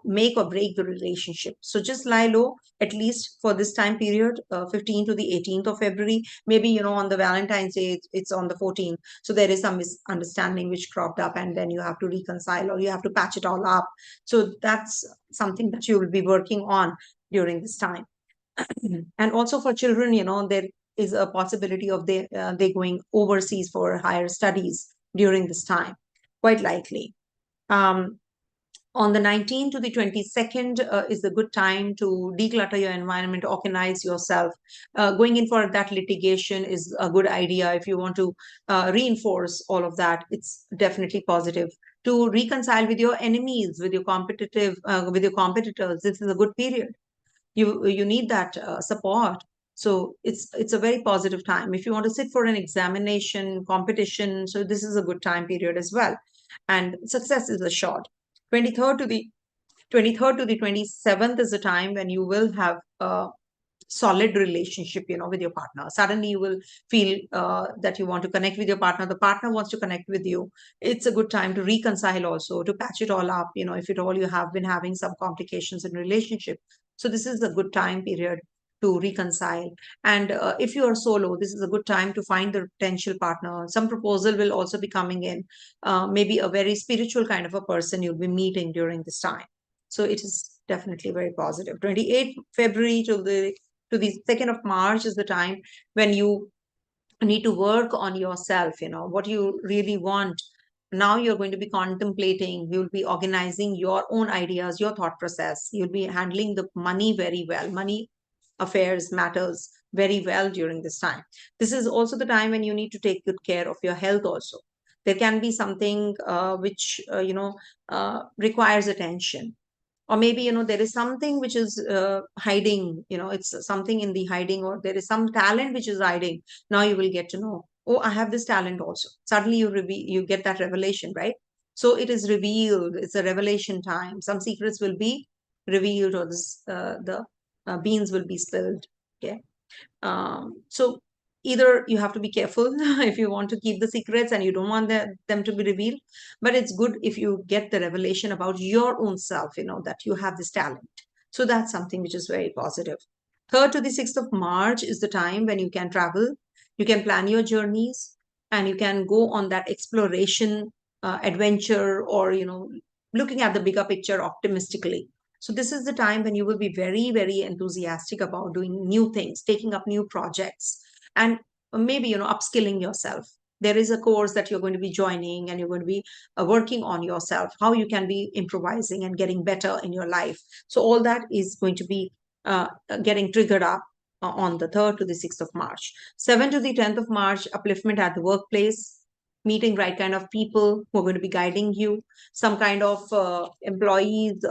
[SPEAKER 1] make or break the relationship. So just lie low, at least for this time period, 15 to the 18th of February. Maybe, on the Valentine's Day, it's on the 14th. So there is some misunderstanding which cropped up, and then you have to reconcile, or you have to patch it all up. So that's something that you will be working on during this time. And also for children, is a possibility of they going overseas for higher studies during this time, quite likely. On the 19th to the 22nd is a good time to declutter your environment, organize yourself. Going in for that litigation is a good idea. If you want to reinforce all of that, it's definitely positive. To reconcile with your enemies, with your with your competitors, this is a good period. You need that support. So it's a very positive time. If you want to sit for an examination, competition, so this is a good time period as well. And success is assured. 23rd to the 23rd to the 27th is the time when you will have a solid relationship, with your partner. Suddenly you will feel that you want to connect with your partner. The partner wants to connect with you. It's a good time to reconcile also, to patch it all up, if at all you have been having some complications in relationship. So this is a good time period to reconcile. And if you are solo, this is a good time to find the potential partner. Some proposal will also be coming in. Maybe a very spiritual kind of a person you'll be meeting during this time. So it is definitely very positive. 28th February to the 2nd of March is the time when you need to work on yourself, what you really want. Now you're going to be contemplating, you'll be organizing your own ideas, your thought process. You'll be handling the money very well. Money affairs matters very well during this time. This is also the time when you need to take good care of your health also. There can be something which, requires attention, or maybe there is something which is hiding, it's something in the hiding, or there is some talent which is hiding. Now you will get to know, oh, I have this talent also. Suddenly you get that revelation, right? So it is revealed. It's a revelation time. Some secrets will be revealed, or the beans will be spilled. Okay. So either you have to be careful if you want to keep the secrets and you don't want them to be revealed, but it's good if you get the revelation about your own self, that you have this talent. So that's something which is very positive. 3rd to the 6th of March is the time when you can travel, you can plan your journeys, and you can go on that exploration, adventure, or, looking at the bigger picture optimistically. So this is the time when you will be very, very enthusiastic about doing new things, taking up new projects, and maybe, upskilling yourself. There is a course that you're going to be joining, and you're going to be working on yourself, how you can be improvising and getting better in your life. So all that is going to be getting triggered up on the 3rd to the 6th of March. 7th to the 10th of March, upliftment at the workplace, meeting right kind of people who are going to be guiding you, some kind of employees,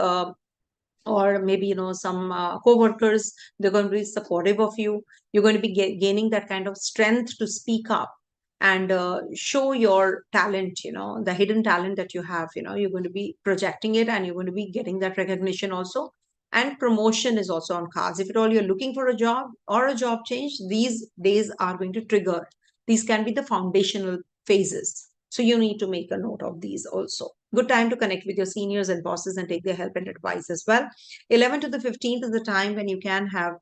[SPEAKER 1] or maybe some co-workers. They're going to be supportive of you. You're going to be gaining that kind of strength to speak up and show your talent, the hidden talent that you have. You're going to be projecting it, and you're going to be getting that recognition also. And promotion is also on cards. If at all you're looking for a job or a job change, these days are going to trigger. These can be the foundational phases, so you need to make a note of these also. Good time to connect with your seniors and bosses and take their help and advice as well. 11th to the 15th is the time when you can have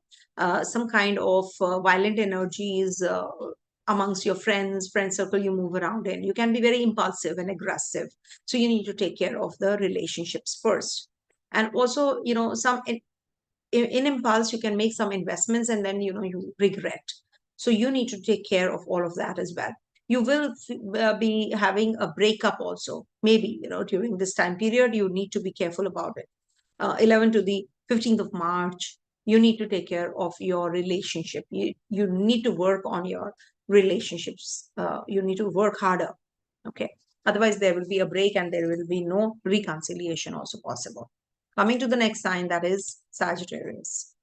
[SPEAKER 1] some kind of violent energies amongst your friend circle you move around in. You can be very impulsive and aggressive. So you need to take care of the relationships first. And also, some in impulse, you can make some investments, and then, you regret. So you need to take care of all of that as well. You will be having a breakup also. Maybe, during this time period, you need to be careful about it. 11 to the 15th of March, you need to take care of your relationship. You need to work on your relationships. You need to work harder. Okay. Otherwise, there will be a break, and there will be no reconciliation also possible. Coming to the next sign, that is Sagittarius.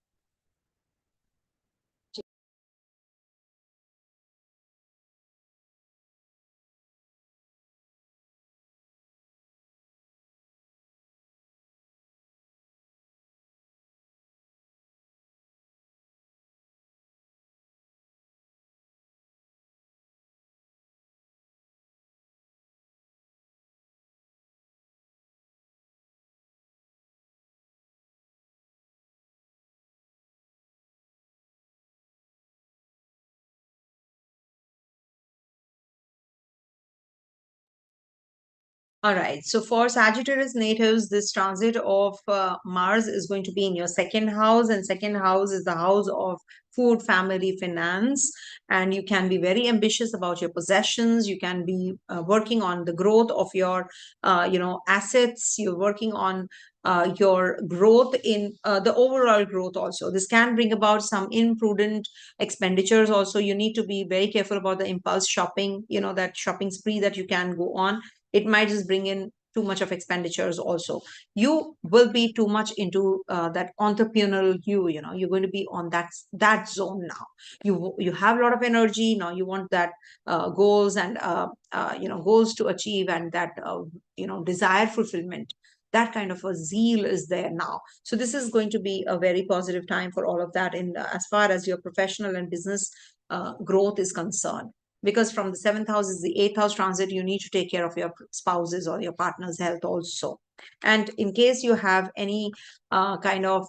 [SPEAKER 1] All right. So for Sagittarius natives, this transit of Mars is going to be in your second house, and second house is the house of food, family, finance. And you can be very ambitious about your possessions. You can be working on the growth of your, assets. You're working on your growth in the overall growth also. This can bring about some imprudent expenditures also. You need to be very careful about the impulse shopping, that shopping spree that you can go on. It might just bring in too much of expenditures also. You will be too much into that entrepreneurial you're going to be on that zone now. You have a lot of energy now. You want that goals and goals to achieve, and that desire fulfillment. That kind of a zeal is there now. So this is going to be a very positive time for all of that in as far as your professional and business growth is concerned, because from the seventh house is the eighth house transit. You need to take care of your spouses or your partner's health also. And in case you have any kind of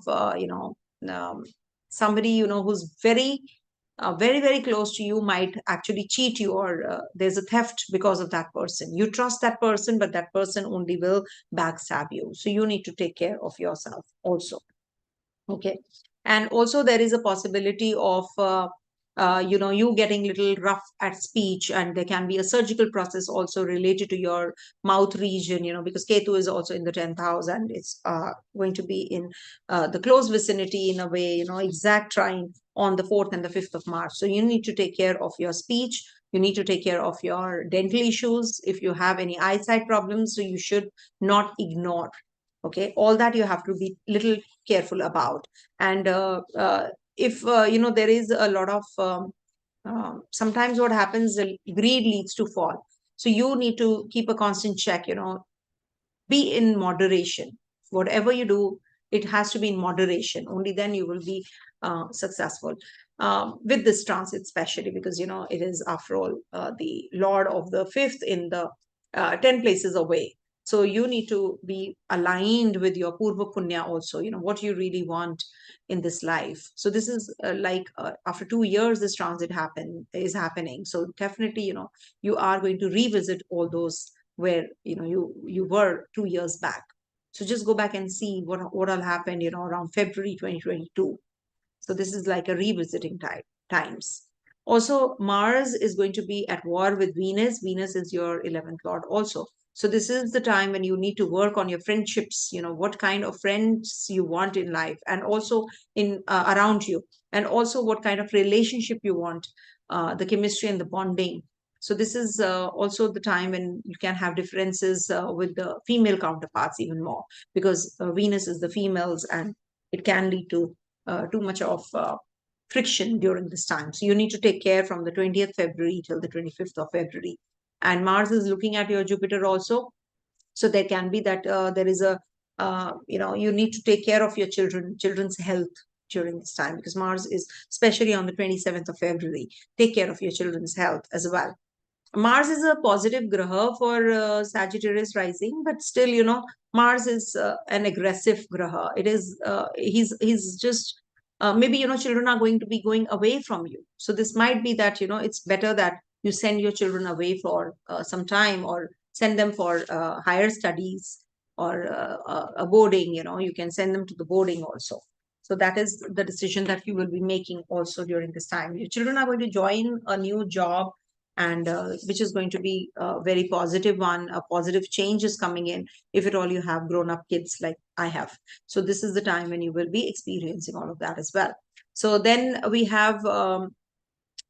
[SPEAKER 1] somebody who's very very close to you might actually cheat you, or there's a theft because of that person. You trust that person, but that person only will backstab you. So you need to take care of yourself also. Okay. And also there is a possibility of you getting little rough at speech, and there can be a surgical process also related to your mouth region, because Ketu is also in the 10th house, and it's going to be in the close vicinity in a way, exact trine on the 4th and the 5th of March. So you need to take care of your speech. You need to take care of your dental issues. If you have any eyesight problems, so you should not ignore. Okay, all that you have to be little careful about. And if there is a lot of sometimes what happens, greed leads to fall. So you need to keep a constant check, be in moderation. Whatever you do, it has to be in moderation. Only then you will be successful with this transit, especially because it is, after all, the lord of the fifth in the 10 places away. So you need to be aligned with your purva punya also, what you really want in this life. So this is after 2 years this transit is happening. So definitely, you are going to revisit all those where you were 2 years back. So just go back and see what all happened around February 2022. So this is like a revisiting times. Also, Mars is going to be at war with Venus. Venus is your 11th lord also. So this is the time when you need to work on your friendships, what kind of friends you want in life, and also in around you, and also what kind of relationship you want, the chemistry and the bonding. So this is also the time when you can have differences with the female counterparts even more, because Venus is the females, and it can lead to too much of friction during this time. So you need to take care from the 20th February till the 25th of February. And Mars is looking at your Jupiter also. So there can be that there is a, you need to take care of your children's health during this time, because Mars is especially on the 27th of February. Take care of your children's health as well. Mars is a positive graha for Sagittarius rising, but still, Mars is an aggressive graha. It is, he's just, maybe, children are going to be going away from you. So this might be that, it's better that you send your children away for some time, or send them for higher studies, or a boarding, you can send them to the boarding also. So that is the decision that you will be making also during this time. Your children are going to join a new job, and which is going to be a very positive one. A positive change is coming in, if at all you have grown up kids like I have. So this is the time when you will be experiencing all of that as well. So then we have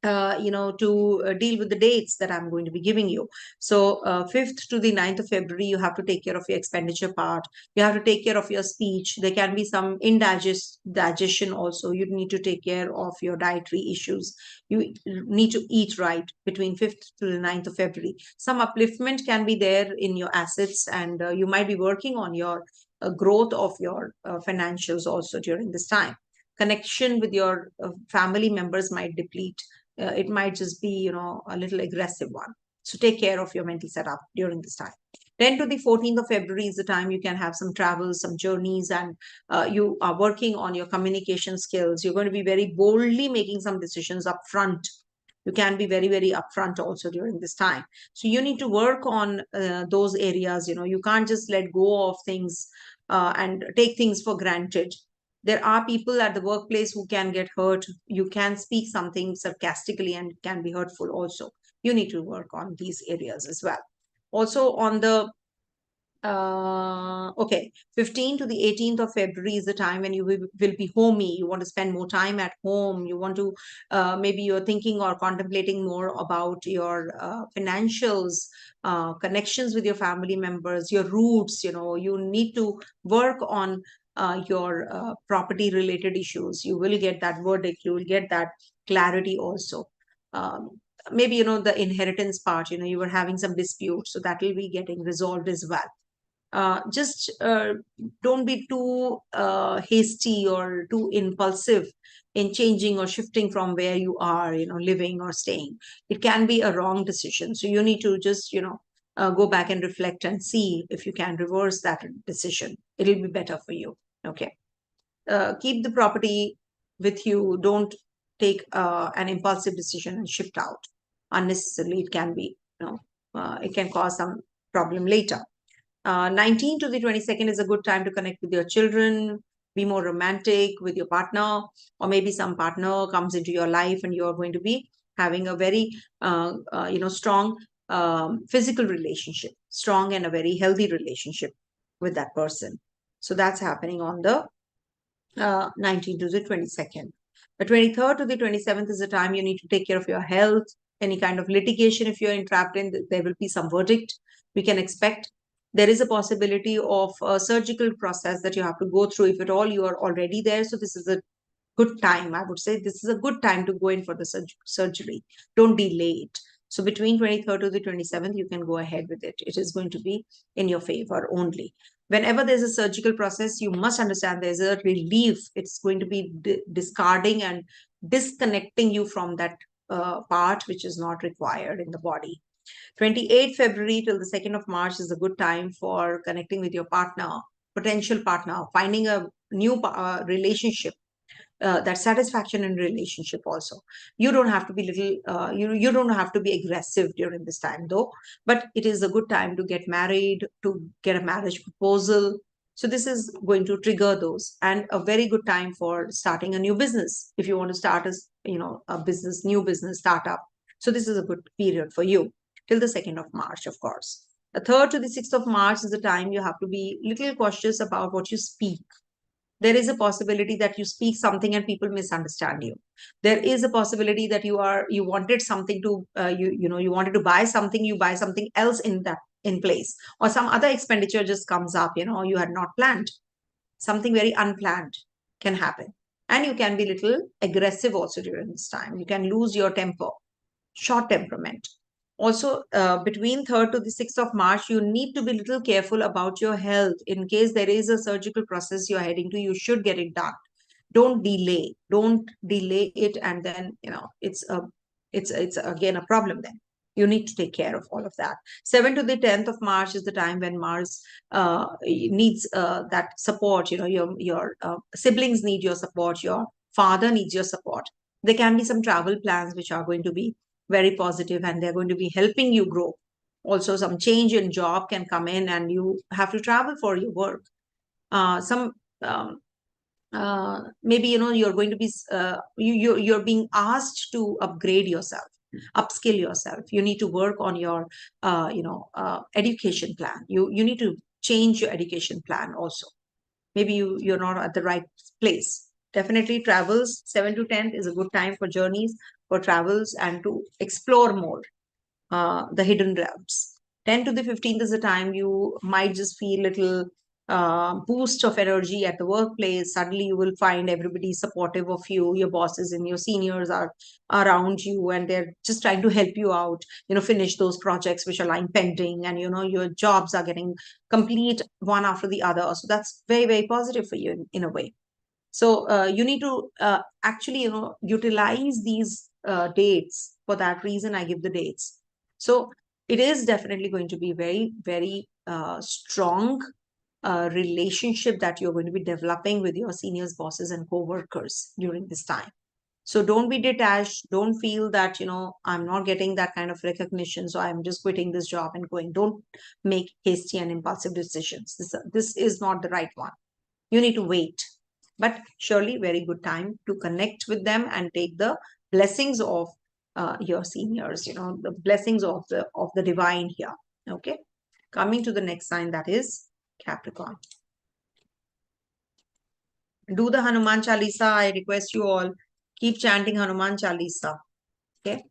[SPEAKER 1] to deal with the dates that I'm going to be giving you. So 5th to the 9th of February, you have to take care of your expenditure part. You have to take care of your speech. There can be some indigestion also. You need to take care of your dietary issues. You need to eat right between 5th to the 9th of February. Some upliftment can be there in your assets, and you might be working on your growth of your financials also during this time. Connection with your family members might deplete. It might just be, a little aggressive one. So take care of your mental setup during this time. 10 to the 14th of February is the time you can have some travels, some journeys, and you are working on your communication skills. You're going to be very boldly making some decisions up front. You can be very, very upfront also during this time. So you need to work on those areas. You can't just let go of things and take things for granted. There are people at the workplace who can get hurt. You can speak something sarcastically and it can be hurtful also. You need to work on these areas as well. Also on the okay, 15th to the 18th of February is the time when you will be homey. You want to spend more time at home. You want to, maybe you're thinking or contemplating more about your financials, connections with your family members, your roots. You need to work on your property related issues. You will get that verdict. You will get that clarity also. Maybe, the inheritance part, you were having some dispute. So that will be getting resolved as well. Just don't be too hasty or too impulsive in changing or shifting from where you are, living or staying. It can be a wrong decision. So you need to just, go back and reflect and see if you can reverse that decision. It'll be better for you. Okay. Keep the property with you. Don't take an impulsive decision and shift out unnecessarily. It can be, it can cause some problem later. 19 to the 22nd is a good time to connect with your children, be more romantic with your partner, or maybe some partner comes into your life and you're going to be having a very, strong physical relationship, strong and a very healthy relationship with that person. So that's happening on the 19th to the 22nd. The 23rd to the 27th is the time you need to take care of your health. Any kind of litigation, if you're entrapped in, there will be some verdict we can expect. There is a possibility of a surgical process that you have to go through. If at all you are already there, so this is a good time. I would say this is a good time to go in for the surgery. Don't delay it. So between 23rd to the 27th, you can go ahead with it. It is going to be in your favor only. Whenever there's a surgical process, you must understand there's a relief. It's going to be discarding and disconnecting you from that part which is not required in the body. 28th February till the 2nd of March is a good time for connecting with your partner, potential partner, finding a new relationship. That satisfaction in relationship also. You don't have to be you don't have to be aggressive during this time though, but it is a good time to get married, to get a marriage proposal. So this is going to trigger those, and a very good time for starting a new business. If you want to start a business, new business startup. So this is a good period for you till the 2nd of March, of course. The 3rd to the 6th of March is the time you have to be little cautious about what you speak. There is a possibility that you speak something and people misunderstand you. There is a possibility that you wanted something to you wanted to buy something, you buy something else in place, or some other expenditure just comes up, you had not planned. Something very unplanned can happen, and you can be little aggressive also during this time. You can lose your temper, short temperament. Also, between 3rd to the 6th of March, you need to be a little careful about your health. In case there is a surgical process you're heading to, you should get it done. Don't delay. Don't delay it, and then it's again a problem. Then you need to take care of all of that. 7th to the 10th of March is the time when Mars needs that support. Your siblings need your support. Your father needs your support. There can be some travel plans which are going to be very positive, and they're going to be helping you grow. Also, some change in job can come in and you have to travel for your work. Some maybe you're going to be you're being asked to upgrade yourself, upskill yourself. You need to work on your education plan. You need to change your education plan also. Maybe you're not at the right place. Definitely travels. 7 to 10 is a good time for journeys, for travels, and to explore more the hidden realms. 10 to the 15th is the time you might just feel little boost of energy at the workplace. Suddenly you will find everybody supportive of you. Your bosses and your seniors are around you, and they're just trying to help you out, finish those projects which are lying pending, and your jobs are getting complete one after the other. So that's very, very positive for you in a way. So you need to actually, utilize these dates. For that reason, I give the dates. So it is definitely going to be very, very strong relationship that you're going to be developing with your seniors, bosses, and co-workers during this time. So don't be detached. Don't feel that, I'm not getting that kind of recognition, so I'm just quitting this job and going. Don't make hasty and impulsive decisions. This is not the right one. You need to wait. But surely very good time to connect with them and take the blessings of your seniors, the blessings of the divine here. Okay. Coming to the next sign, that is Capricorn. Do the Hanuman Chalisa. I request you all, keep chanting Hanuman Chalisa. Okay.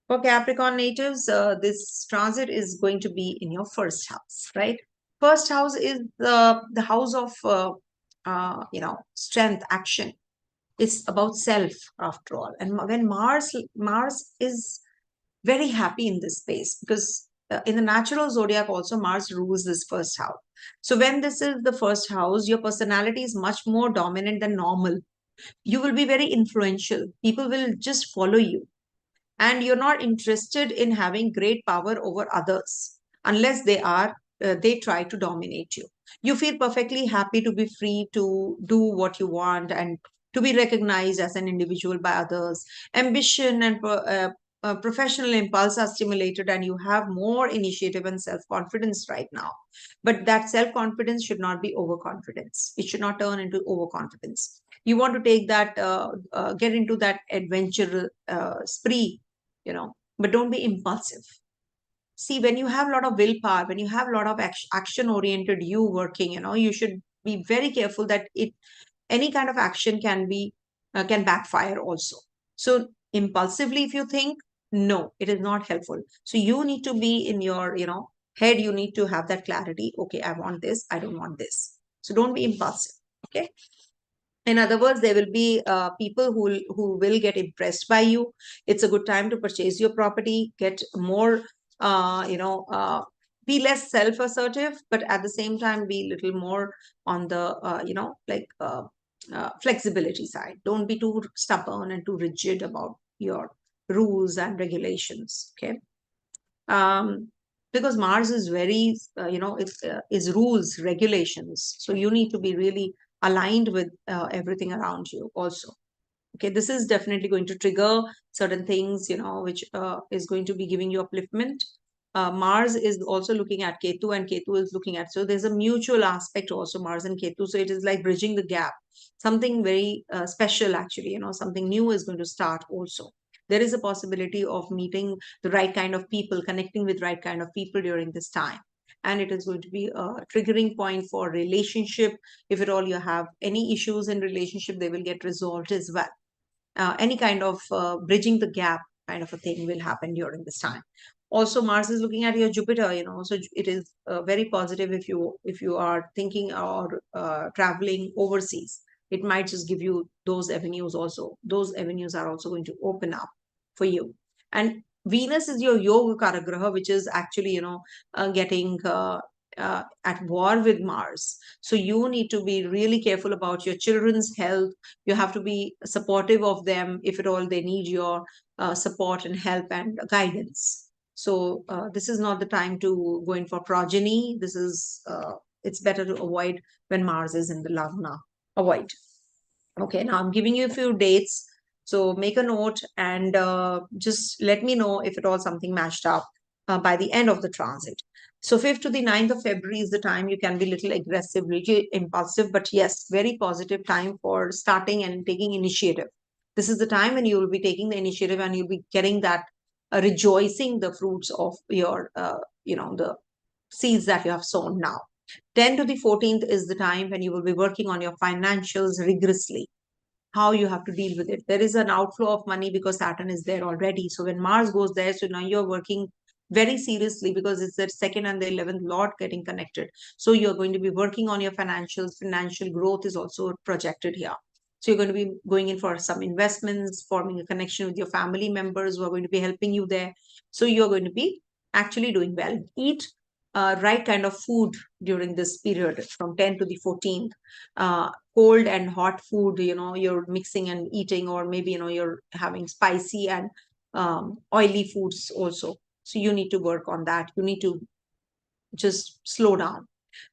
[SPEAKER 1] For Capricorn natives, this transit is going to be in your first house, right? First house is the house of, strength, action. It's about self, after all. And when Mars is very happy in this space, because in the natural zodiac also Mars rules this first house. So when this is the first house, your personality is much more dominant than normal. You will be very influential. People will just follow you, and you're not interested in having great power over others unless they try to dominate you. You feel perfectly happy to be free to do what you want and to be recognized as an individual by others. Ambition and professional impulse are stimulated, and you have more initiative and self-confidence right now. But that self-confidence should not be overconfidence. It should not turn into overconfidence. You want to take that, get into that adventure spree, but don't be impulsive. See, when you have a lot of willpower, when you have a lot of action oriented you working, you should be very careful that any kind of action can backfire also. So impulsively, if you think, no, it is not helpful. So you need to be in your head. You need to have that clarity. Okay, I want this, I don't want this. So don't be impulsive. Okay. In other words, there will be people who will get impressed by you. It's a good time to purchase your property, get more, be less self-assertive, but at the same time, be a little more on the, flexibility side. Don't be too stubborn and too rigid about your rules and regulations. Okay. Because Mars is very, is rules, regulations. So you need to be really aligned with everything around you also. Okay, this is definitely going to trigger certain things, which is going to be giving you upliftment. Mars is also looking at Ketu, and Ketu is looking at, so there's a mutual aspect also, Mars and Ketu. So it is like bridging the gap. Something very special, actually, something new is going to start also. There is a possibility of meeting the right kind of people, connecting with right kind of people during this time. And it is going to be a triggering point for relationship. If at all you have any issues in relationship, they will get resolved as well. Any kind of bridging the gap kind of a thing will happen during this time. Also, Mars is looking at your Jupiter, so it is very positive if you are thinking or traveling overseas. It might just give you those avenues also. Those avenues are also going to open up for you. And Venus is your Yogakaraka, which is actually, getting at war with Mars. So you need to be really careful about your children's health. You have to be supportive of them if at all they need your support and help and guidance. So this is not the time to go in for progeny. This is it's better to avoid when Mars is in the Lagna. Avoid. Okay, now I'm giving you a few dates. So make a note and just let me know if at all something matched up by the end of the transit. So 5th to the 9th of February is the time you can be a little aggressive, little impulsive, but yes, very positive time for starting and taking initiative. This is the time when you will be taking the initiative and you'll be getting that rejoicing the fruits of your, the seeds that you have sown now. 10 to the 14th is the time when you will be working on your financials rigorously, how you have to deal with it. There is an outflow of money because Saturn is there already. So when Mars goes there, so now you're working very seriously because it's the 2nd and the 11th Lord getting connected. So you're going to be working on your financials. Financial growth is also projected here. So you're going to be going in for some investments, forming a connection with your family members who are going to be helping you there. So you're going to be actually doing well. Eat right kind of food during this period from 10 to the 14th. Cold and hot food, you're mixing and eating, or maybe, you're having spicy and oily foods also. So you need to work on that. You need to just slow down.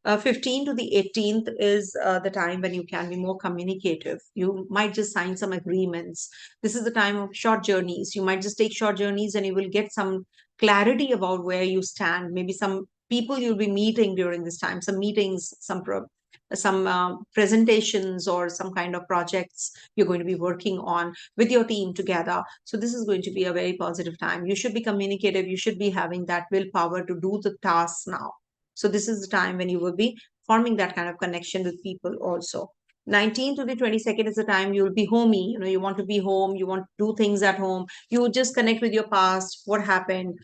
[SPEAKER 1] 15 to the 18th is the time when you can be more communicative. You might just sign some agreements. This is the time of short journeys. You might just take short journeys and you will get some clarity about where you stand. Maybe some people you'll be meeting during this time, some meetings, some presentations or some kind of projects you're going to be working on with your team together. So this is going to be a very positive time. You should be communicative. You should be having that willpower to do the tasks now. So this is the time when you will be forming that kind of connection with people also. 19 to the 22nd is the time you'll be homey. You want to be home. You want to do things at home. You just connect with your past, what happened.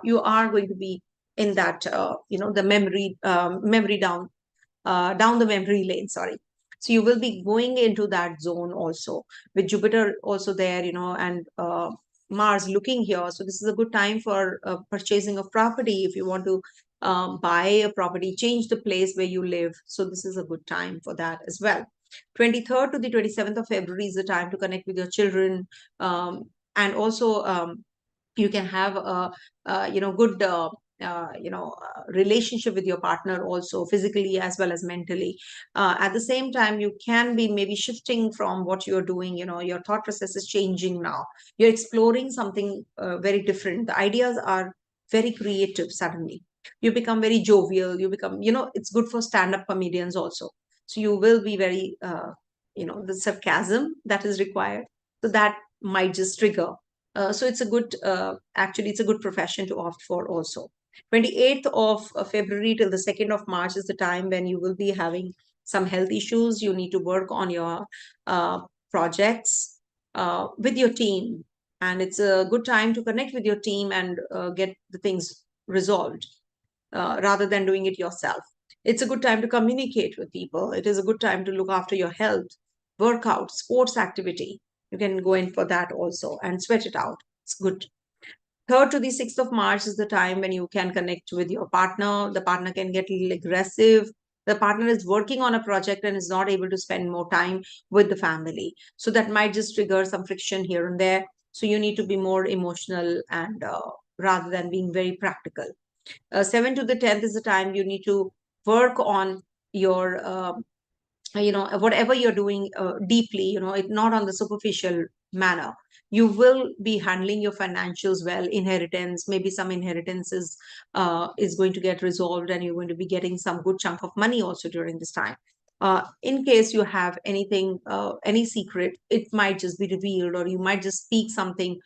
[SPEAKER 1] You are going to be in that, the memory down the memory lane, sorry. So you will be going into that zone also, with Jupiter also there, and Mars looking here. So this is a good time for purchasing of property. If you want to buy a property, change the place where you live. So this is a good time for that as well. 23rd to the 27th of February is the time to connect with your children. And also you can have a good relationship with your partner also, physically as well as mentally. At the same time, you can be maybe shifting from what you're doing. Your thought process is changing now. You're exploring something very different. The ideas are very creative suddenly. You become very jovial. You become, it's good for stand-up comedians also. So you will be very the sarcasm that is required, so that might just trigger. So it's a good, actually, it's a good profession to opt for also. 28th of February till the 2nd of March is the time when you will be having some health issues. You need to work on your projects with your team. And it's a good time to connect with your team and get the things resolved rather than doing it yourself. It's a good time to communicate with people. It is a good time to look after your health, workout, sports activity. You can go in for that also and sweat it out. It's good. 3rd to the 6th of March is the time when you can connect with your partner. The partner can get a little aggressive. The partner is working on a project and is not able to spend more time with the family. So that might just trigger some friction here and there. So you need to be more emotional and rather than being very practical. 7 to the 10th is the time you need to work on your whatever you're doing deeply, it not on the superficial manner. You will be handling your financials well. Inheritance, maybe some inheritances is going to get resolved, and you're going to be getting some good chunk of money also during this time. In case you have anything, any secret, it might just be revealed, or you might just speak something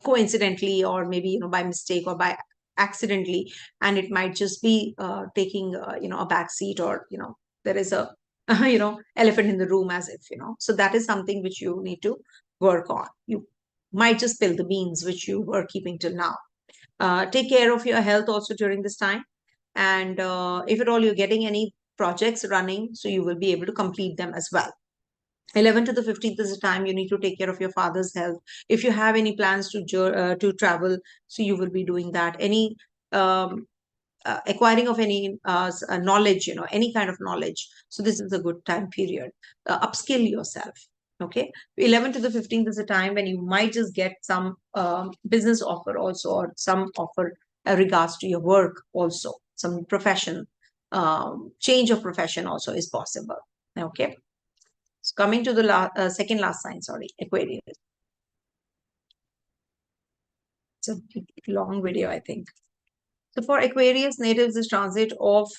[SPEAKER 1] coincidentally, or maybe by mistake or by accidentally, and it might just be taking a back seat, or there is a elephant in the room, as if so that is something which you need to work on. You might just spill the beans which you were keeping till now. Take care of your health also during this time, and if at all you're getting any projects running, so you will be able to complete them as well. 11 to the 15th is the time you need to take care of your father's health. If you have any plans to travel, so you will be doing that. Any acquiring of any knowledge, any kind of knowledge. So this is a good time period. Upskill yourself. Okay. 11 to the 15th is a time when you might just get some business offer also, or some offer regards to your work also. Some profession, change of profession also is possible. Okay. So coming to the second last sign, sorry, Aquarius. It's a long video, I think. So for Aquarius natives, this transit of,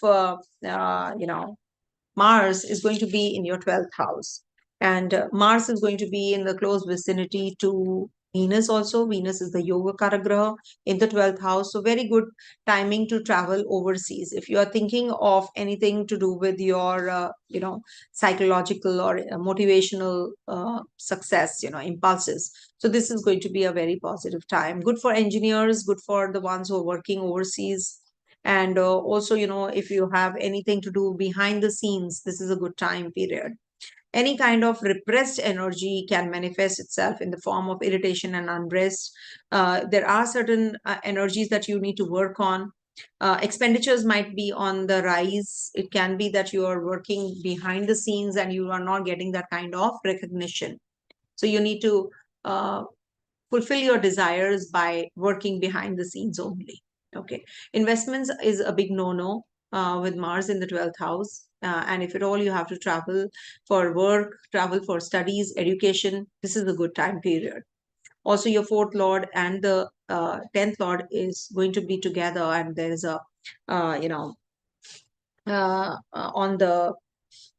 [SPEAKER 1] Mars is going to be in your 12th house. And Mars is going to be in the close vicinity to Venus also. Venus is the Yogakaraka in the 12th house. So very good timing to travel overseas. If you are thinking of anything to do with your, psychological or motivational success, impulses. So this is going to be a very positive time. Good for engineers, good for the ones who are working overseas. And also, if you have anything to do behind the scenes, this is a good time period. Any kind of repressed energy can manifest itself in the form of irritation and unrest. There are certain energies that you need to work on. Expenditures might be on the rise. It can be that you are working behind the scenes and you are not getting that kind of recognition. So you need to fulfill your desires by working behind the scenes only. Okay. Investments is a big no-no. with Mars in the 12th house. And if at all you have to travel for work, travel for studies, education, this is a good time period. Also, your fourth lord and the 10th lord is going to be together, and there is a, on the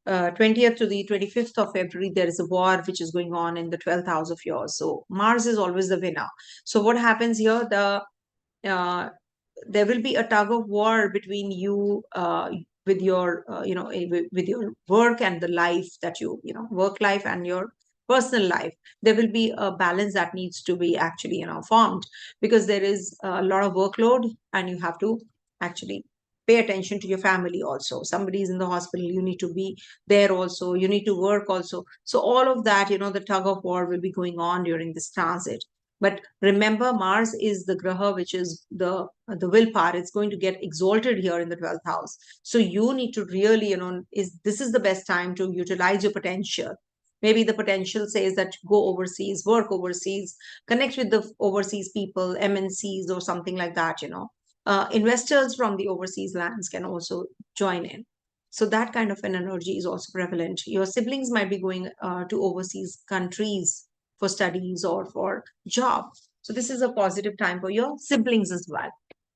[SPEAKER 1] 20th to the 25th of February, there is a war which is going on in the 12th house of yours. So Mars is always the winner. So what happens here? There will be a tug of war between you with your with your work and the life that work life and your personal life. There will be a balance that needs to be actually formed, because there is a lot of workload and you have to actually pay attention to your family also. Somebody is in the hospital, you need to be there also, you need to work also. So all of that, the tug of war will be going on during this transit. But remember, Mars is the graha, which is the willpower. It's going to get exalted here in the 12th house. So you need to really, this is the best time to utilize your potential. Maybe the potential says that go overseas, work overseas, connect with the overseas people, MNCs or something like that, investors from the overseas lands can also join in. So that kind of an energy is also prevalent. Your siblings might be going to overseas countries for studies or for job. So this is a positive time for your siblings as well.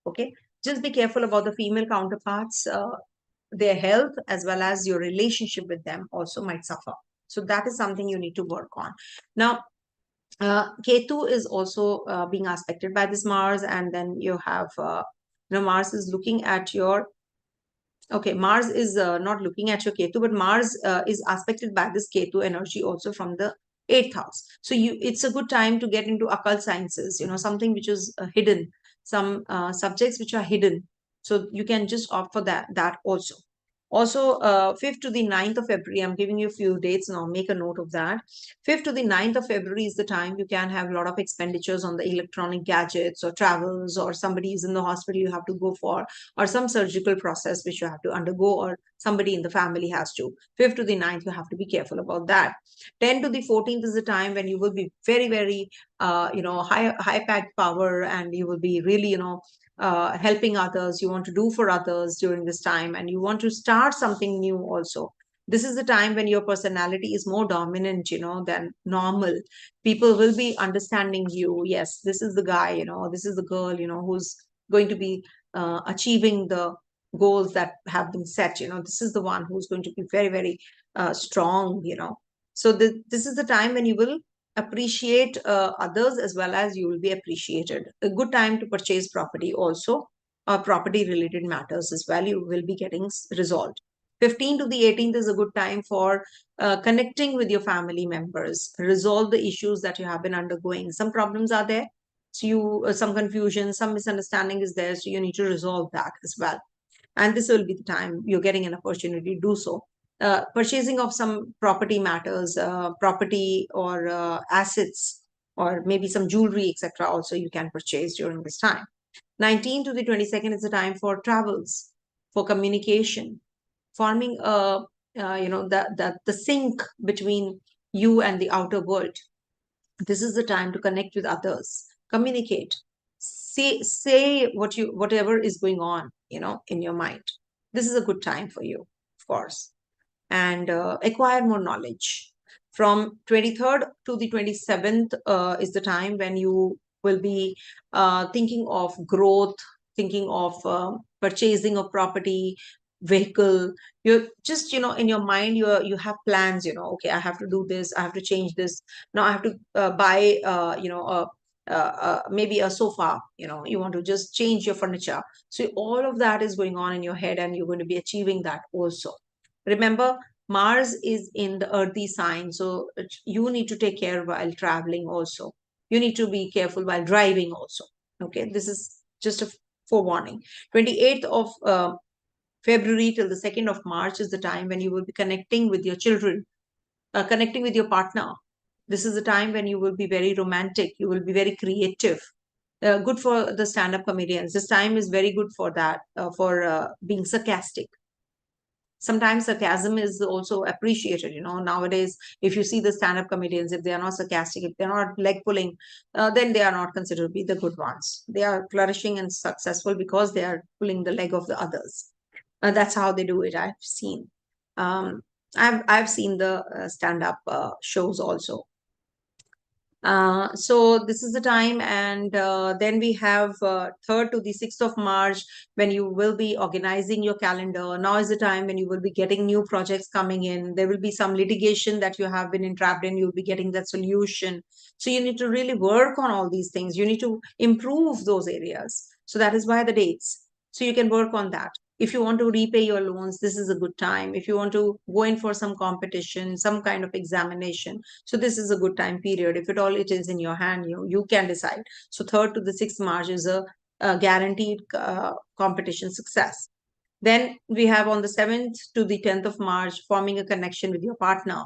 [SPEAKER 1] Okay. Just be careful about the female counterparts. Their health as well as your relationship with them also might suffer. So that is something you need to work on. Now, Ketu is also being aspected by this Mars, and then you have, Mars is looking at your, okay, Mars is not looking at your Ketu, but Mars is aspected by this Ketu energy also from the 8th house. So it's a good time to get into occult sciences, something which is hidden, some subjects which are hidden. So you can just opt for that also. Also, 5th to the 9th of February, I'm giving you a few dates now, make a note of that. 5th to the 9th of February is the time you can have a lot of expenditures on the electronic gadgets or travels, or somebody is in the hospital you have to go for, or some surgical process which you have to undergo, or somebody in the family has to. 5th to the 9th, you have to be careful about that. 10th to the 14th is the time when you will be very, very, high packed power, and you will be really, helping others, you want to do for others during this time, and you want to start something new also. This is the time when your personality is more dominant, than normal. People will be understanding you. Yes, this is the guy, this is the girl, who's going to be achieving the goals that have been set. This is the one who's going to be very, very strong. So this is the time when you will appreciate others as well as you will be appreciated. A good time to purchase property also, property related matters as well, you will be getting resolved. 15th to the 18th is a good time for connecting with your family members, resolve the issues that you have been undergoing. Some problems are there, so you some confusion, some misunderstanding is there, so you need to resolve that as well. And this will be the time you're getting an opportunity to do so. Purchasing of some property matters, property or assets, or maybe some jewelry, etc. also you can purchase during this time. 19th to the 22nd is the time for travels, for communication, forming the sync between you and the outer world. This is the time to connect with others, communicate, say whatever is going on, in your mind. This is a good time for you, of course, and acquire more knowledge. From 23rd to the 27th is the time when you will be thinking of growth, thinking of purchasing of property, vehicle. You're just, in your mind, you have plans, okay, I have to do this, I have to change this. Now I have to buy, maybe a sofa, you want to just change your furniture. So all of that is going on in your head, and you're going to be achieving that also. Remember, Mars is in the earthy sign, so you need to take care while traveling also. You need to be careful while driving also. Okay, this is just a forewarning. 28th of February till the 2nd of March is the time when you will be connecting with your children, connecting with your partner. This is the time when you will be very romantic, you will be very creative. Good for the stand-up comedians. This time is very good for that, for being sarcastic. Sometimes sarcasm is also appreciated. Nowadays, if you see the stand-up comedians, if they are not sarcastic, if they're not leg pulling, then they are not considered to be the good ones. They are flourishing and successful because they are pulling the leg of the others. That's how they do it. I've seen. I've seen the stand-up shows also. So this is the time, and then we have 3rd to the 6th of March, when you will be organizing your calendar. Now is the time when you will be getting new projects coming in. There will be some litigation that you have been entrapped in. You'll be getting that solution. So you need to really work on all these things. You need to improve those areas. So that is why the dates. So you can work on that. If you want to repay your loans, this is a good time. If you want to go in for some competition, some kind of examination, so this is a good time period. If at all it is in your hand, you can decide. So 3rd to the 6th March is a guaranteed competition success. Then we have on the 7th to the 10th of March, forming a connection with your partner.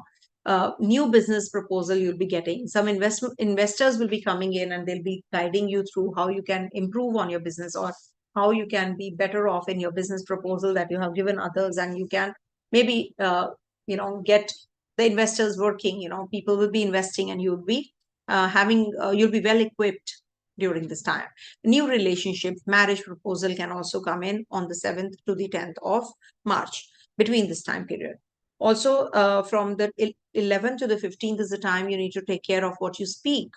[SPEAKER 1] New business proposal you'll be getting. Some investors will be coming in, and they'll be guiding you through how you can improve on your business, or how you can be better off in your business proposal that you have given others, and you can maybe get the investors working. People will be investing, and you'll be you'll be well equipped during this time. New relationship, marriage proposal can also come in on the 7th to the 10th of March, between this time period. Also, from the 11th to the 15th is the time you need to take care of what you speak.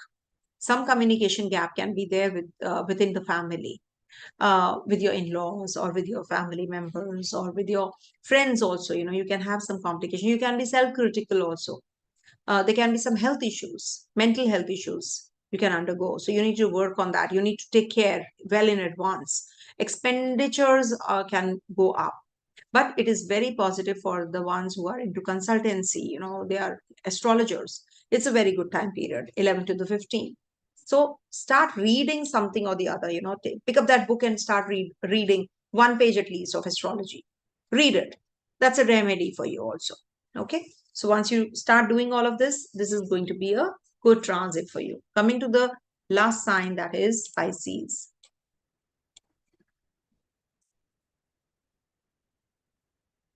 [SPEAKER 1] Some communication gap can be there within the family, with your in-laws, or with your family members, or with your friends also. You can have some complication. You can be self-critical also. There can be some health issues, mental health issues you can undergo. So you need to work on that. You need to take care well in advance. Expenditures can go up, but it is very positive for the ones who are into consultancy. They are astrologers. It's a very good time period, 11 to the 15th. So start reading something or the other. Pick up that book and start reading one page at least of astrology. Read it. That's a remedy for you also. Okay. So once you start doing all of this, this is going to be a good transit for you. Coming to the last sign, that is Pisces.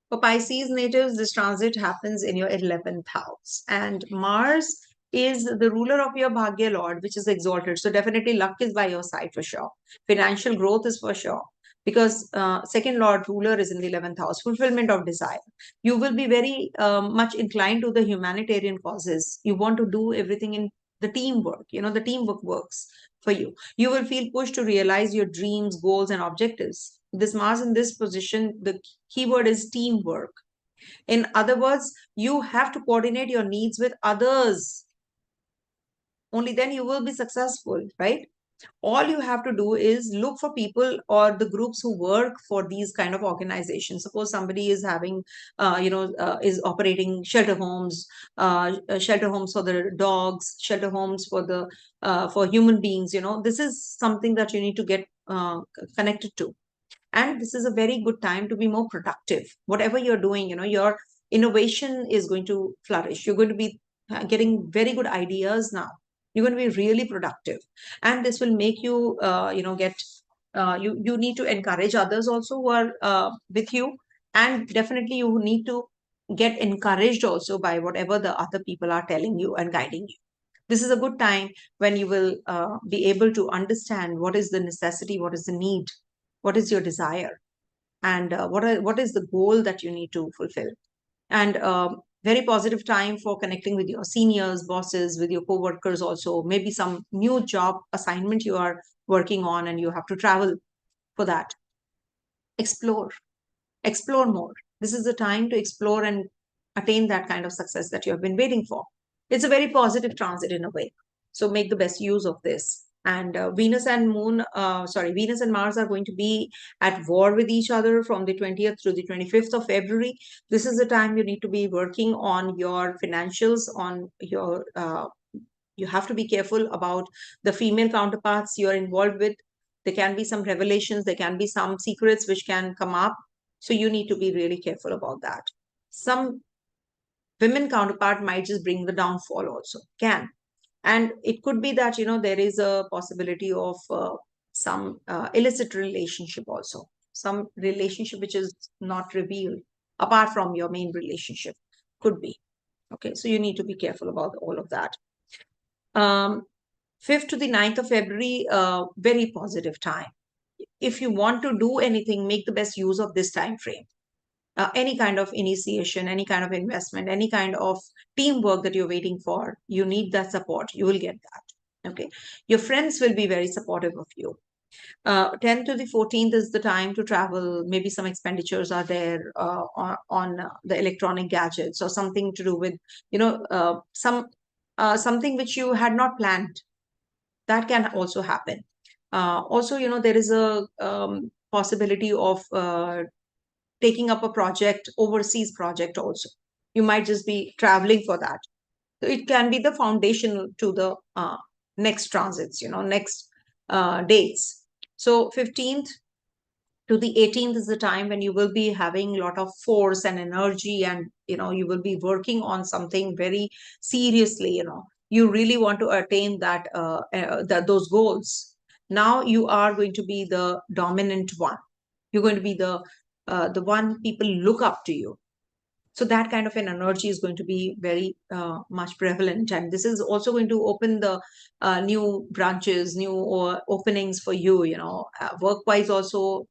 [SPEAKER 1] For Pisces natives, this transit happens in your 11th house, and Mars is the ruler of your Bhagya Lord, which is exalted. So definitely luck is by your side for sure. Financial growth is for sure, because second Lord ruler is in the 11th house, fulfillment of desire. You will be very much inclined to the humanitarian causes. You want to do everything in the teamwork. The teamwork works for you. You will feel pushed to realize your dreams, goals, and objectives. This Mars in this position, the keyword is teamwork. In other words, you have to coordinate your needs with others. Only then you will be successful, right? All you have to do is look for people or the groups who work for these kind of organizations. Suppose somebody is having is operating shelter homes for the dogs, shelter homes for the for human beings. This is something that you need to get connected to, and this is a very good time to be more productive. Whatever you're doing, your innovation is going to flourish. You're going to be getting very good ideas now. You're going to be really productive, and this will make you get you need to encourage others also who are with you, and definitely you need to get encouraged also by whatever the other people are telling you and guiding you. This is a good time when you will be able to understand what is the necessity, what is the need, what is your desire, and what is the goal that you need to fulfill. And very positive time for connecting with your seniors, bosses, with your co-workers also. Maybe some new job assignment you are working on and you have to travel for that. Explore more. This is the time to explore and attain that kind of success that you have been waiting for. It's a very positive transit in a way. So make the best use of this. And Venus and Mars are going to be at war with each other from the 20th to the 25th of February. This is the time you need to be working on your financials, on your, you have to be careful about the female counterparts you're involved with. There can be some revelations, there can be some secrets which can come up. So you need to be really careful about that. Some women counterpart might just bring the downfall also, can. And it could be that, there is a possibility of some illicit relationship also, some relationship which is not revealed apart from your main relationship, could be. Okay, so you need to be careful about all of that. 5th to the 9th of February, very positive time. if you want to do anything, make the best use of this time frame. Any kind of initiation, any kind of investment, any kind of teamwork that you're waiting for, you need that support, you will get that. Okay. Your friends will be very supportive of you. 10th to the 14th is the time to travel. Maybe some expenditures are there on the electronic gadgets, or something to do with, something which you had not planned. That can also happen. Also, there is a possibility of taking up a project, overseas project also. You might just be traveling for that. So it can be the foundation to the next transits, next dates. So 15th to the 18th is the time when you will be having a lot of force and energy, and you will be working on something very seriously. You really want to attain those goals. Now you are going to be the dominant one. You're going to be the one people look up to you. So that kind of an energy is going to be very much prevalent, and this is also going to open the new branches, new openings for you, work wise also,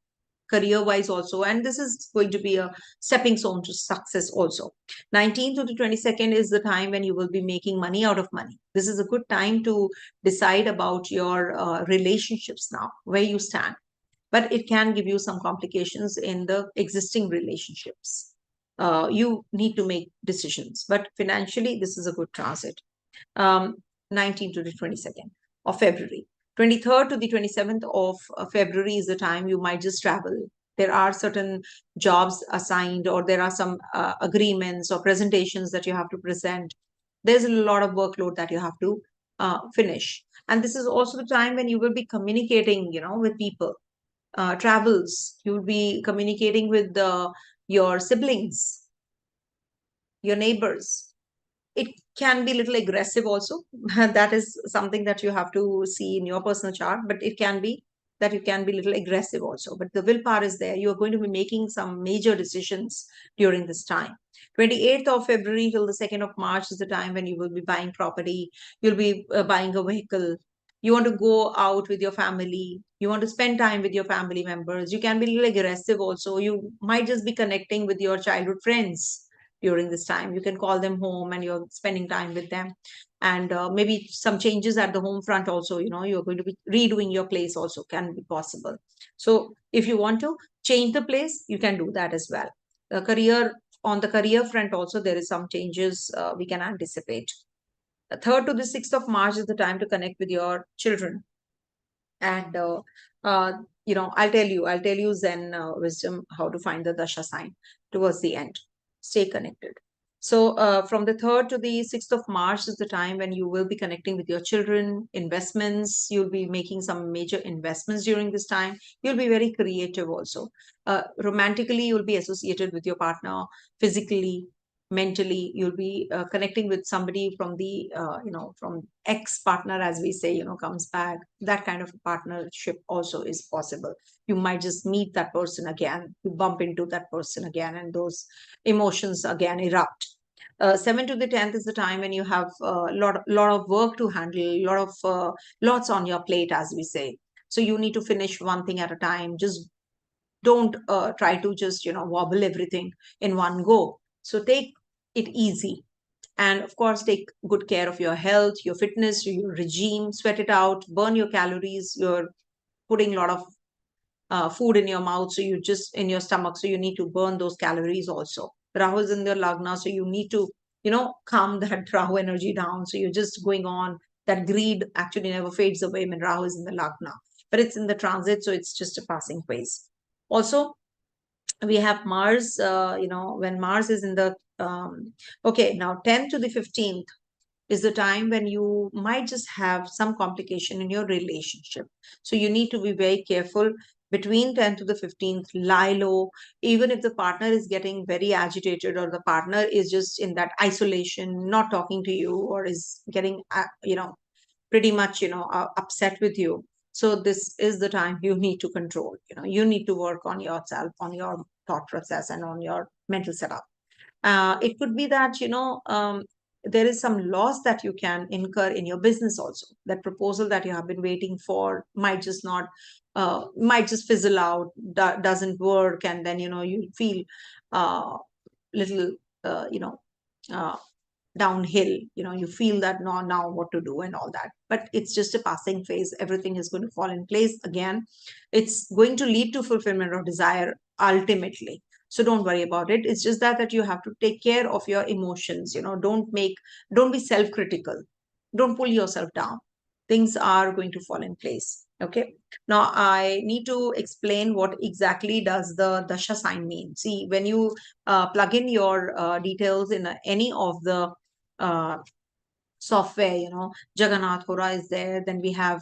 [SPEAKER 1] career wise also, and this is going to be a stepping stone to success also. 19th to the 22nd is the time when you will be making money out of money. This is a good time to decide about your relationships now, where you stand, but it can give you some complications in the existing relationships. You need to make decisions, but financially this is a good transit. 19th to the 22nd of February. 23rd to the 27th of February is the time you might just travel. There are certain jobs assigned, or there are some agreements or presentations that you have to present. There's a lot of workload that you have to finish. And this is also the time when you will be communicating, with people. Travels, you'll be communicating with your siblings, your neighbors. It can be a little aggressive also. That is something that you have to see in your personal chart, but it can be that you can be a little aggressive also. But the willpower is there. You're going to be making some major decisions during this time. 28th of February till the 2nd of March is the time when you will be buying property. You'll be buying a vehicle. You want to go out with your family. You want to spend time with your family members. You can be a little aggressive also. You might just be connecting with your childhood friends during this time. You can call them home and you're spending time with them. And maybe some changes at the home front also, you're going to be redoing your place also, can be possible. So if you want to change the place, you can do that as well. On the career front also, there is some changes we can anticipate. 3rd to the 6th of March is the time to connect with your children. And I'll tell you Zen wisdom, how to find the Dasha sign towards the end. Stay connected. So from the 3rd to the 6th of March is the time when you will be connecting with your children. Investments, you'll be making some major investments during this time. You'll be very creative also. Romantically, you'll be associated with your partner. Physically, mentally, you'll be connecting with somebody from the from ex partner, as we say, comes back. That kind of partnership also is possible. You might just meet that person again, you bump into that person again, and those emotions again erupt. 7th to the 10th is the time when you have a lot of work to handle, lots on your plate, as we say. So you need to finish one thing at a time. Just don't try to just wobble everything in one go. So take it easy, and of course take good care of your health, your fitness, your regime. Sweat it out, burn your calories. You're putting a lot of food in your mouth, so you just in your stomach, so you need to burn those calories also. Rahu is in the lagna, so you need to calm that Rahu energy down. So you're just going on. That greed actually never fades away when Rahu is in the lagna, but it's in the transit, so it's just a passing phase. Also, we have Mars, when Mars is in the, okay, now 10th to the 15th is the time when you might just have some complication in your relationship. So you need to be very careful between 10th to the 15th, lie low. Even if the partner is getting very agitated, or the partner is just in that isolation, not talking to you, or is getting, pretty much, upset with you. So this is the time you need to control. You need to work on yourself, on your thought process, and on your mental setup. It could be that there is some loss that you can incur in your business also. That proposal that you have been waiting for might just not, might just fizzle out, doesn't work, and then you feel little uh, downhill. You feel that now what to do and all that, but it's just a passing phase. Everything is going to fall in place again. It's going to lead to fulfillment of desire ultimately. So don't worry about it. It's just that you have to take care of your emotions. Don't be self-critical. Don't pull yourself down. Things are going to fall in place. Okay. Now I need to explain what exactly does the dasha sign mean. See, when you plug in your details in any of the uh, software, Jagannath Hora is there, then we have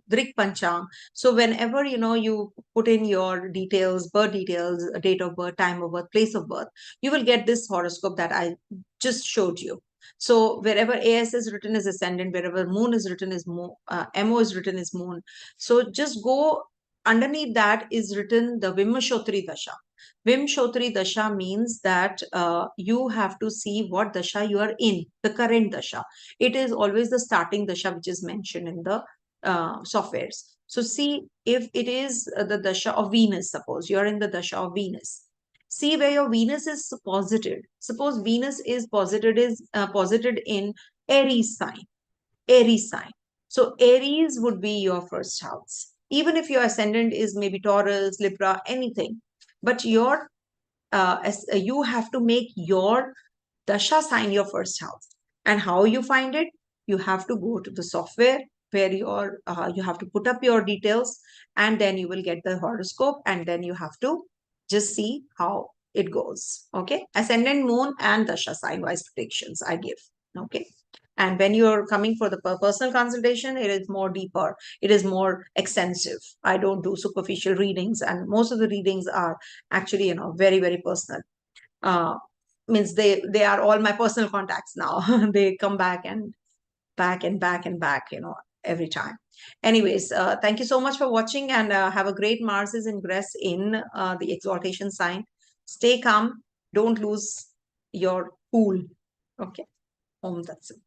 [SPEAKER 1] Drik Panchang. So whenever you put in your details, birth details, date of birth, time of birth, place of birth, you will get this horoscope that I just showed you. So wherever AS is written is ascendant, wherever moon is written is moon, MO is written is moon. So just go underneath that is written the Vimashotri Dasha. Vimshotri Dasha means that you have to see what Dasha you are in, the current Dasha. It is always the starting Dasha which is mentioned in the softwares. So see if it is the Dasha of Venus, suppose you are in the Dasha of Venus. See where your Venus is posited. Suppose Venus is posited in Aries sign. Aries sign. So Aries would be your first house. Even if your ascendant is maybe Taurus, Libra, anything. But you have to make your dasha sign your first house. And how you find it? You have to go to the software where you have to put up your details, and then you will get the horoscope, and then you have to just see how it goes. Okay. Ascendant, moon, and dasha sign wise predictions I give. Okay. And when you're coming for the personal consultation, it is more deeper. It is more extensive. I don't do superficial readings, and most of the readings are actually, very, very personal. Uh, Means they are all my personal contacts now. They come back and back and back and back, every time. Anyways, thank you so much for watching, and have a great Mars's ingress in the exaltation sign. Stay calm. Don't lose your cool. Okay. Om Tat Sat.